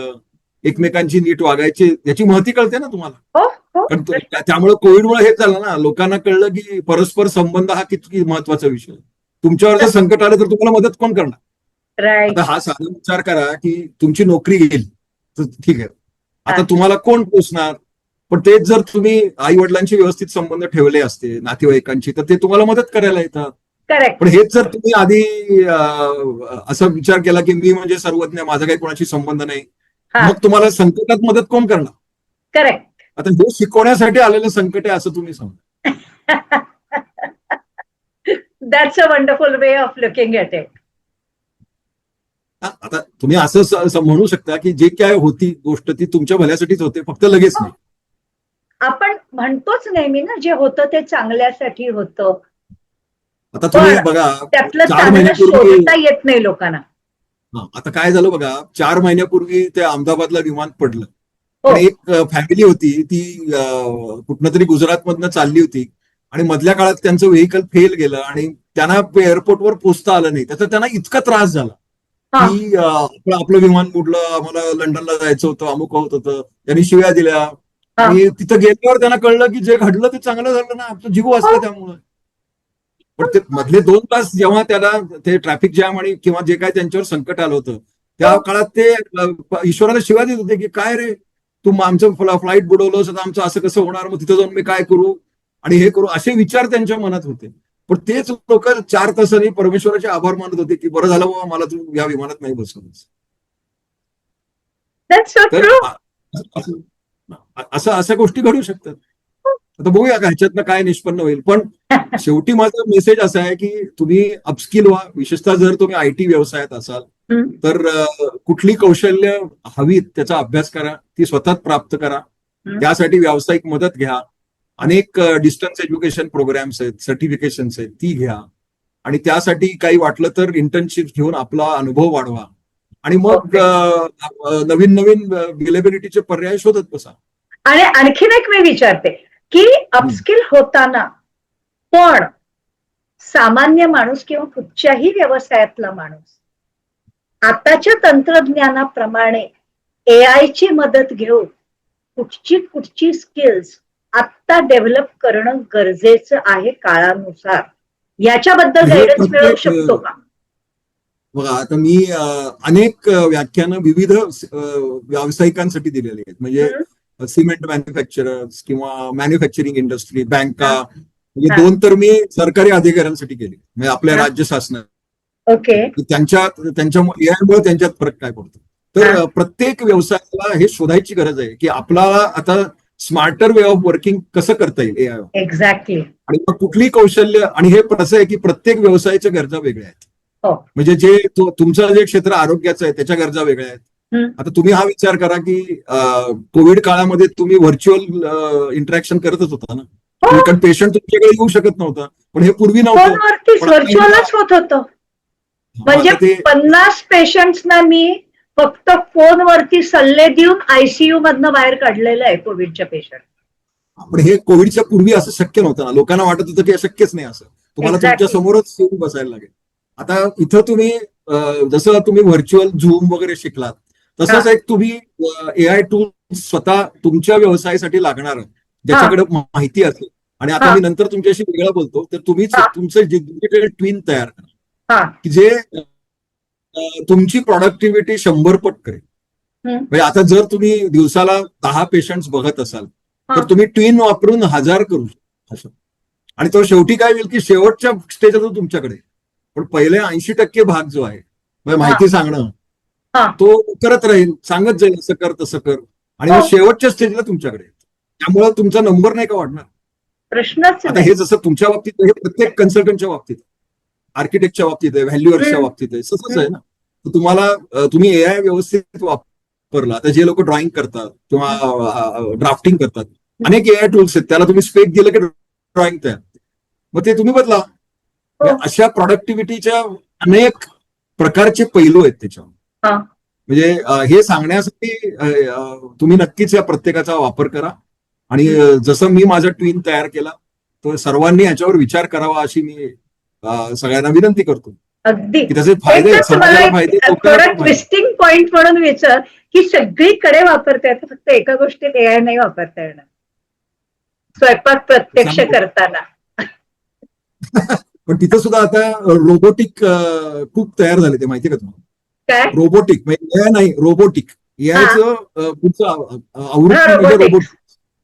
एकमेकांची नीट वागायची याची महती कळते ना तुम्हाला. हो. हो. कारण त्यामुळे कोविडमुळे हेच झालं ना, लोकांना कळलं की परस्पर संबंध हा किती महत्वाचा विषय आहे. तुमच्यावर जर संकट आलं तर तुम्हाला मदत कोण करणार? राईट. आता हा साधा विचार करा की तुमची नोकरी गेली तर ठीक आहे, आता हा. तुम्हाला कोण पोचणार? पण तेच जर तुम्ही आई वडिलांशी व्यवस्थित संबंध ठेवले असते, नातेवाईकांची, तर ते तुम्हाला मदत करायला येतात. करेक्ट. पण हेच जर तुम्ही आधी असा विचार केला की मी म्हणजे सर्वज्ञ, माझा काही कोणाशी संबंध नाही, हा. मग तुम्हाला संकटात मदत कोण करणार? करेक्ट. आता हे शिकवण्यासाठी आलेलं संकट आहे असं तुम्ही समजा. That's a wonderful way of looking at it. आता तुम्ही असं म्हणू शकता की जे काय होती गोष्ट ती तुमच्या भल्यासाठीच होते, फक्त लगेच नाही. आपण म्हणतोच नेहमी ना, जे होतं ते चांगल्यासाठी होतं. आता तुम्ही पण बघा, त्यातलं 4 चांगलं महिन्यापूर्वी शोधता येत नाही लोकांना. आता काय झालं बघा, 4 महिन्यापूर्वी ते अहमदाबादला विमान पडलं. हो. आणि एक फॅमिली होती, ती कुठनं तरी गुजरातमधनं चालली होती आणि मधल्या काळात त्यांचं व्हेकल फेल गेलं आणि त्यांना एअरपोर्टवर पोहोचता आलं नाही. त्याचा त्यांना इतका त्रास झाला हा. की आपलं विमान बुडलं, आम्हाला लंडनला जायचं होतं, अमुक होत होतं, त्यांनी शिव्या दिल्या. हा. आणि तिथं गेल्यावर त्यांना कळलं की जे घडलं ते चांगलं झालं ना, आपलं जीव वाचला त्यामुळे. पण ते मधले 2 तास जेव्हा त्याला ते ट्रॅफिक जॅम आणि किंवा जे काय त्यांच्यावर संकट आलं होतं, त्या काळात ते ईश्वराला शिव्या देत होते की काय रे, तू आमचं फ्लाईट बुडवलंस, आता आमचं असं कसं होणार, मग तिथं जाऊन मी काय करू आणि हे करू, असे विचार त्यांच्या मनात होते. पण तेच लोक 4 तासांनी परमेश्वराचे आभार मानत होते की बरं झालं बाबा, मला तू या विमानात नाही बसवलंस. That's so तर true. अशा गोष्टी घडू शकतात. आता बघूया का ह्याच्यातनं काय निष्पन्न होईल. पण शेवटी माझा मेसेज असा आहे की तुम्ही अपस्किल व्हा, विशेषतः जर तुम्ही आयटी व्यवसायात असाल हम्म. तर कुठली कौशल्य हवीत त्याचा अभ्यास करा, ती स्वतः प्राप्त करा. त्यासाठी व्यावसायिक मदत घ्या. अनेक डिस्टन्स एज्युकेशन प्रोग्राम्स आहेत, सर्टिफिकेशन्स आहेत, ती घ्या. आणि त्यासाठी काही वाटलं तर इंटर्नशिप घेऊन आपला अनुभव वाढवा आणि मग नवीन नवीन बिलेबिलिटीचे पर्याय शोधत बसा. आणि आणखीन एक मी विचारते की अपस्किल होताना पण सामान्य माणूस किंवा कुठच्याही व्यवसायातला माणूस आताच्या तंत्रज्ञानाप्रमाणे एआयची मदत घेऊन कुठची स्किल्स आत्ता डेव्हलप करणं गरजेचं आहे काळानुसार, याच्याबद्दल हे गायडन्स मिळू प्रत्येक शकतो का? बघा, आता मी अनेक व्याख्यानं विविध व्यावसायिकांसाठी दिलेली आहेत. म्हणजे सिमेंट मॅन्युफॅक्चरर्स किंवा मॅन्युफॅक्चरिंग इंडस्ट्री, बँका, म्हणजे 2 तर मी सरकारी अधिकाऱ्यांसाठी केले, म्हणजे आपल्या राज्य शासनात. ओके. त्यांच्यामुळे एआयमुळे त्यांच्यात फरक काय पडतो. तर प्रत्येक व्यवसायाला हे शोधायची गरज आहे की आपल्याला आता स्मार्टर वे ऑफ वर्किंग कसं करता येईल एआय. एक्झॅक्टली. आणि मग कुठली कौशल्य, आणि हे कसं आहे की प्रत्येक व्यवसायाच्या गरजा वेगळ्या आहेत. हो. म्हणजे जे तुमचं जे क्षेत्र आरोग्याचं आहे त्याच्या गरजा वेगळ्या आहेत, हम्म. आता तुम्ही हा विचार करा की कोविड काळामध्ये तुम्ही व्हर्च्युअल इंटरॅक्शन करतच होता ना. हो, कारण पेशंट तुमच्याकडे येऊ शकत नव्हता, पण हे पूर्वी नव्हतं. फोनवरतीच पण आता व्हर्च्युअलच होत होतं. म्हणजे आता ते 50 पेशंट्सना मी फक्त फोनवरती सल्ले देऊन आयसीयू मधनं बाहेर काढलेलं आहे कोविडच्या पेशंट. पण हे कोविडच्या पूर्वी असं शक्य नव्हतं ना. लोकांना वाटत होतं की हे शक्यच नाही असं. तुम्हाला Exactly. तुमच्या समोरच येऊन बसायला लागेल. आता इथं तुम्ही जसं तुम्ही व्हर्च्युअल झूम वगैरे शिकलात, तसंच एक तुम्ही एआय टूल स्वतः तुमच्या व्यवसायासाठी लागणार ज्याच्याकडे माहिती असेल, आणि आता हा. मी नंतर तुमच्याशी वेगळं बोलतो, तर तुम्हीच हा. तुमचं डिजिटल ट्विन तयार करा हा. की जे तुमची प्रॉडक्टिव्हिटी 100 पट करेल. हम्म. म्हणजे आता जर तुम्ही दिवसाला 10 पेशंट्स बघत असाल, हा. तर तुम्ही ट्विन वापरून 1000 करू शकता असं. आणि तो शेवटी काय होईल की शेवटच्या स्टेजला तो तुमच्याकडे, पण पहिले 80% भाग जो आहे म्हणजे माहिती सांगणं, हा. तो करत राहील, सांगत जाईल असं कर तसं कर, आणि हो. मग शेवटच्या स्टेजला तुमच्याकडे. त्यामुळे तुमचा नंबर नाही का वाढणार. प्रश्नच आता नाही. हे जसं तुमच्या बाबतीत आहे, हे प्रत्येक कन्सल्टंटच्या बाबतीत, आर्किटेक्टच्या बाबतीत आहे, व्हॅल्युअर्सच्या हम्म. बाबतीत आहे, तसंच आहे ना. तर तुम्हाला तुम्ही एआय व्यवस्थित वापरला. आता जे लोक ड्रॉइंग करतात किंवा ड्राफ्टिंग करतात, अनेक एआय टूल्स आहेत, त्याला तुम्ही स्पेक दिलं की ड्रॉइंग तयार, मग ते तुम्ही बदला. हो. अशा प्रॉडक्टिव्हिटीच्या अनेक प्रकारचे पैलू आहेत त्याच्यावर. हा. म्हणजे हे सांगण्यासाठी तुम्ही नक्कीच या प्रत्येकाचा वापर करा. आणि जसं मी माझा ट्विन तयार केला, तर सर्वांनी याच्यावर विचार करावा अशी मी सगळ्यांना विनंती करतो अगदी. की त्याचे फायदे आहेत, एकच मला समाजाला एक फायदे, लोकांना थोडा पण फायदे. ट्विस्टिंग पॉइंट म्हणून विचार की सगळीकडे वापरता येतं, फक्त एका गोष्टीत एआय नाही वापरता येणार. स्वयंपाक प्रत्यक्ष सांगा. करताना. पण तिथं सुद्धा आता रोबोटिक कुक तयार झाले, ते माहितीये का तुम्हाला? काय? रोबोटिक म्हणजे एआय नाही, रोबोटिक. एआयचं पुढचं आवृत्ती म्हणजे robotics. रोबोट.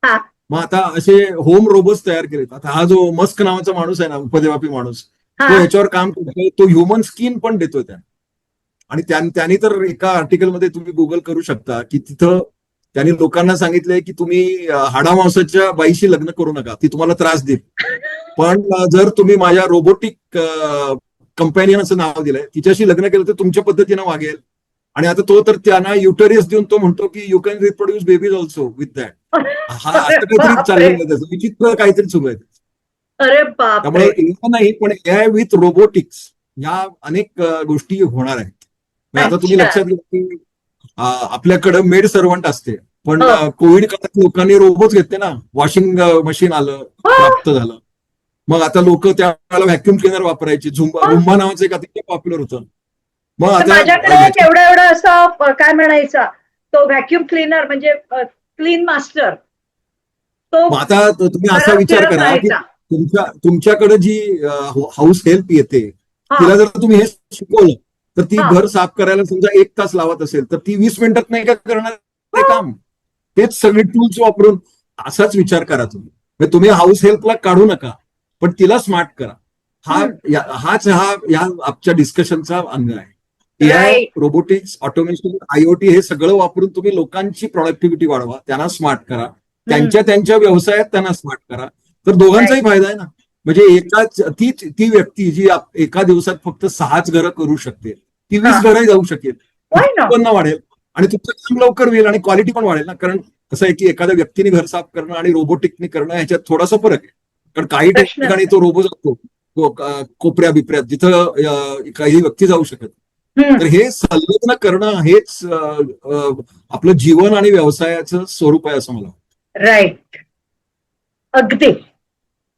हा. मग आता असे होम रोबोट्स तयार केलेत. आता हा जो मस्क नावाचा माणूस आहे ना, उपदेवापी माणूस, हा. तो याच्यावर काम करतोय. तो ह्युमन स्किन पण देतोय त्याने. आणि त्यांनी तर एका आर्टिकलमध्ये तुम्ही गुगल करू शकता की तिथं त्यांनी लोकांना सांगितलंय की तुम्ही हाडामांसाच्या बाईशी लग्न करू नका, ती तुम्हाला त्रास देईल. पण जर तुम्ही माझ्या रोबोटिक कंपॅनियन असं नाव दिलंय, तिच्याशी लग्न केलं तर तुमच्या पद्धतीनं वागेल. आणि आता तो तर त्यांना युटरियस देऊन तो म्हणतो की you can reproduce babies also with that. हा असं काहीतरी चाललेलं आहे त्याचं, विचित्र काहीतरी सुरू आहे. अरे बाप. त्यामुळे एआय नाही, पण एआय विथ रोबोटिक्स या अनेक गोष्टी होणार आहेत. म्हणजे आता तुम्ही अच्छा. लक्षात घ्या की आपल्याकडे मेड सर्वंट असते, पण हो. कोविड काळात लोकांनी रोबोट घेतले ना. वॉशिंग मशीन आलं, प्राप्त झालं. मग आता लोक त्यावेळेला व्हॅक्युम क्लिनर वापरायचे. रुंबा नावाचं एक अतिशय पॉप्युलर होतं. मग तर आता माझ्याकडे एक एवढं असं काय म्हणायचा तो व्हॅक्युम क्लीनर म्हणजे क्लीन मास्टर. तो मग आता तुम्ही असा घरात विचार फिरत करा की राहायचा. तुमच्याकडे जी हाऊस हेल्प येते, हा. तिला जर तुम्ही हे शिकवलं, तर ती हा. घर साफ करायला समजा 1 तास लावत असेल, तर ती 20 मिनिटात नाही का करणार ते काम. तेच सगळे टूल्स वापरून असाच विचार करा तुम्ही. म्हणजे तुम्ही हाऊस हेल्पला काढू नका, पण तिला स्मार्ट करा. हाच या आजच्या डिस्कशनचा अंग आहे. AI, Right. Robotics, automation, IoT हे सगळं वापरून तुम्ही लोकांची प्रॉडक्टिव्हिटी वाढवा, त्यांना स्मार्ट करा, त्यांच्या व्यवसायात त्यांना स्मार्ट करा. तर दोघांचाही फायदा आहे ना. म्हणजे ती व्यक्ती जी एका दिवसात फक्त 6च घरं करू शकते, ती 20 घरही जाऊ शकेल. Why not? उत्पन्न वाढेल आणि तुमचं काम लवकर होईल आणि क्वालिटी पण वाढेल ना. कारण कसं आहे की एखाद्या व्यक्तीने घर साफ करणं आणि रोबोटिकने करणं ह्याच्यात थोडासा फरक आहे. कारण काही प्रश्न. ठिकाणी तो रोबो जातो कोपऱ्या बिपऱ्यात, जिथं काही व्यक्ती जाऊ शकत. तर हे संलग्न करणं हेच आपलं जीवन आणि व्यवसायाचं स्वरूप आहे असं मला वाटतं. राईट. अगदी.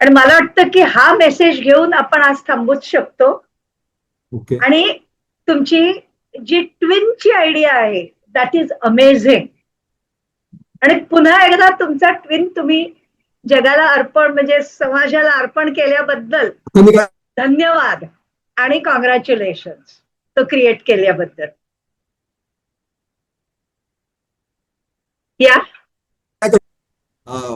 आणि मला वाटतं की हा मेसेज घेऊन आपण आज थांबूच शकतो. ओके. आणि तुमची जी ट्विनची आयडिया आहे दॅट इज अमेझिंग. आणि पुन्हा एकदा तुमचा ट्विन तुम्ही जगाला अर्पण म्हणजे समाजाला अर्पण केल्याबद्दल तुम्ही काय धन्यवाद आणि कॉंग्रॅच्युलेशन्स तो क्रिएट केल्याबद्दल. या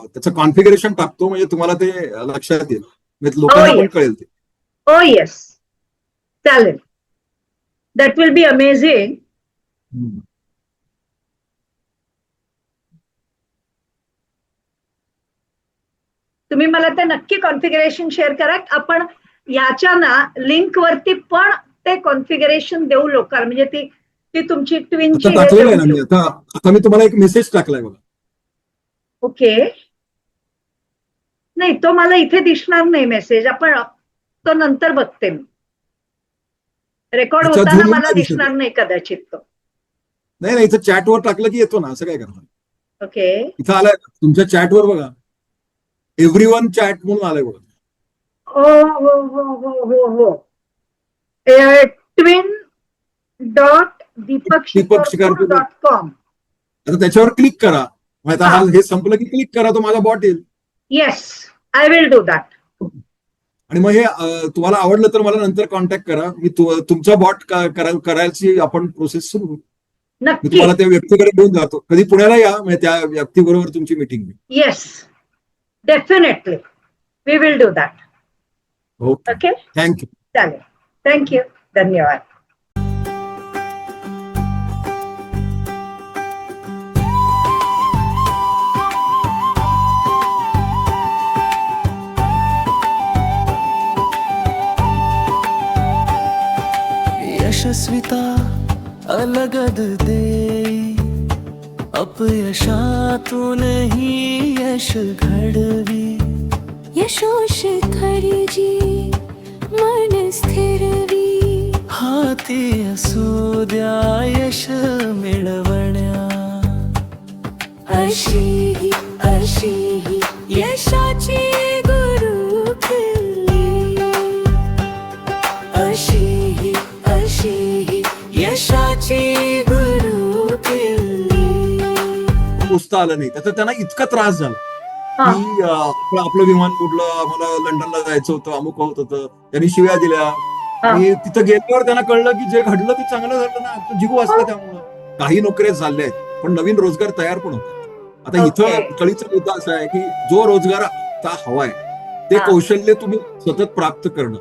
त्याचं कॉन्फिगरेशन टाकतो म्हणजे तुम्हाला ते लक्षात येईल, म्हणजे लोकांना पण yes. कळेल ते. ओ येस, चालेल. That will be amazing. तुम्ही मला ते नक्की कॉन्फिगरेशन शेअर करा. आपण याच्या ना लिंक वरती पण ते कॉन्फिगरेशन देऊ लोकांना, म्हणजे ती ती तुमची आता ट्विनची टाकलेलं आहे ना मी आता आता मी तुम्हाला एक मेसेज टाकलाय बघा. ओके. नाही, तो मला इथे दिसणार नाही मेसेज. आपण तो नंतर बघते मी. रेकॉर्ड अच्छा, होताना Zoom वर मला नाही दिसत दिसणार आहे. नाही कदाचित तो. नाही नाही, इथं चॅटवर टाकलं की येतो ना, असं काय करणार. ओके. इथं आलाय तुमच्या चॅटवर बघा, एव्हरीवन चॅट म्हणून आलंय बघा. हो हो हो हो हो हो. Twin dot Deepak Deepak Shikarpur Shikarpur. .com. आता त्याच्यावर क्लिक करा. मग आता हे संपलं की क्लिक करा, तो माझा बॉट येईल. Yes, I will do that. आणि मग हे तुम्हाला आवडलं तर मला नंतर कॉन्टॅक्ट करा. मी तुमचा बॉट करायची आपण प्रोसेस सुरू करू. मी नक्की. तुम्हाला त्या व्यक्तीकडे घेऊन जातो. कधी पुण्याला या, म्हणजे त्या व्यक्तीबरोबर तुमची मीटिंग घ्या. Yes, definitely we will do that. Okay, okay, thank you. चालेल. थँक्यू, धन्यवाद. यशस्विता अलगद देई अपयशातूनही यश घडवी यशोशिखरी जी मन स्थिरवी. हाती असू द्या यश मिळवण्या अशी ही यशाची गुरु किल्ली. अशी ही यशाची गुरु किल्ली. पोचता आलं नाही, त्याचा त्यांना इतका त्रास झाला की आपलं विमान उडलं, आम्हाला लंडनला जायचं होतं, अमुक होत होतं, त्यांनी शिव्या दिल्या. आणि तिथं गेल्यावर त्यांना कळलं की जे घडलं ते चांगलं झालं ना, तो जीव वाचला. त्यामुळं काही नोकऱ्या झाल्या आहेत, पण नवीन रोजगार तयार पण होतात. आता इथं कळीचा मुद्दा असा आहे की जो रोजगार आता हवाय ते कौशल्य तुम्ही सतत प्राप्त करणं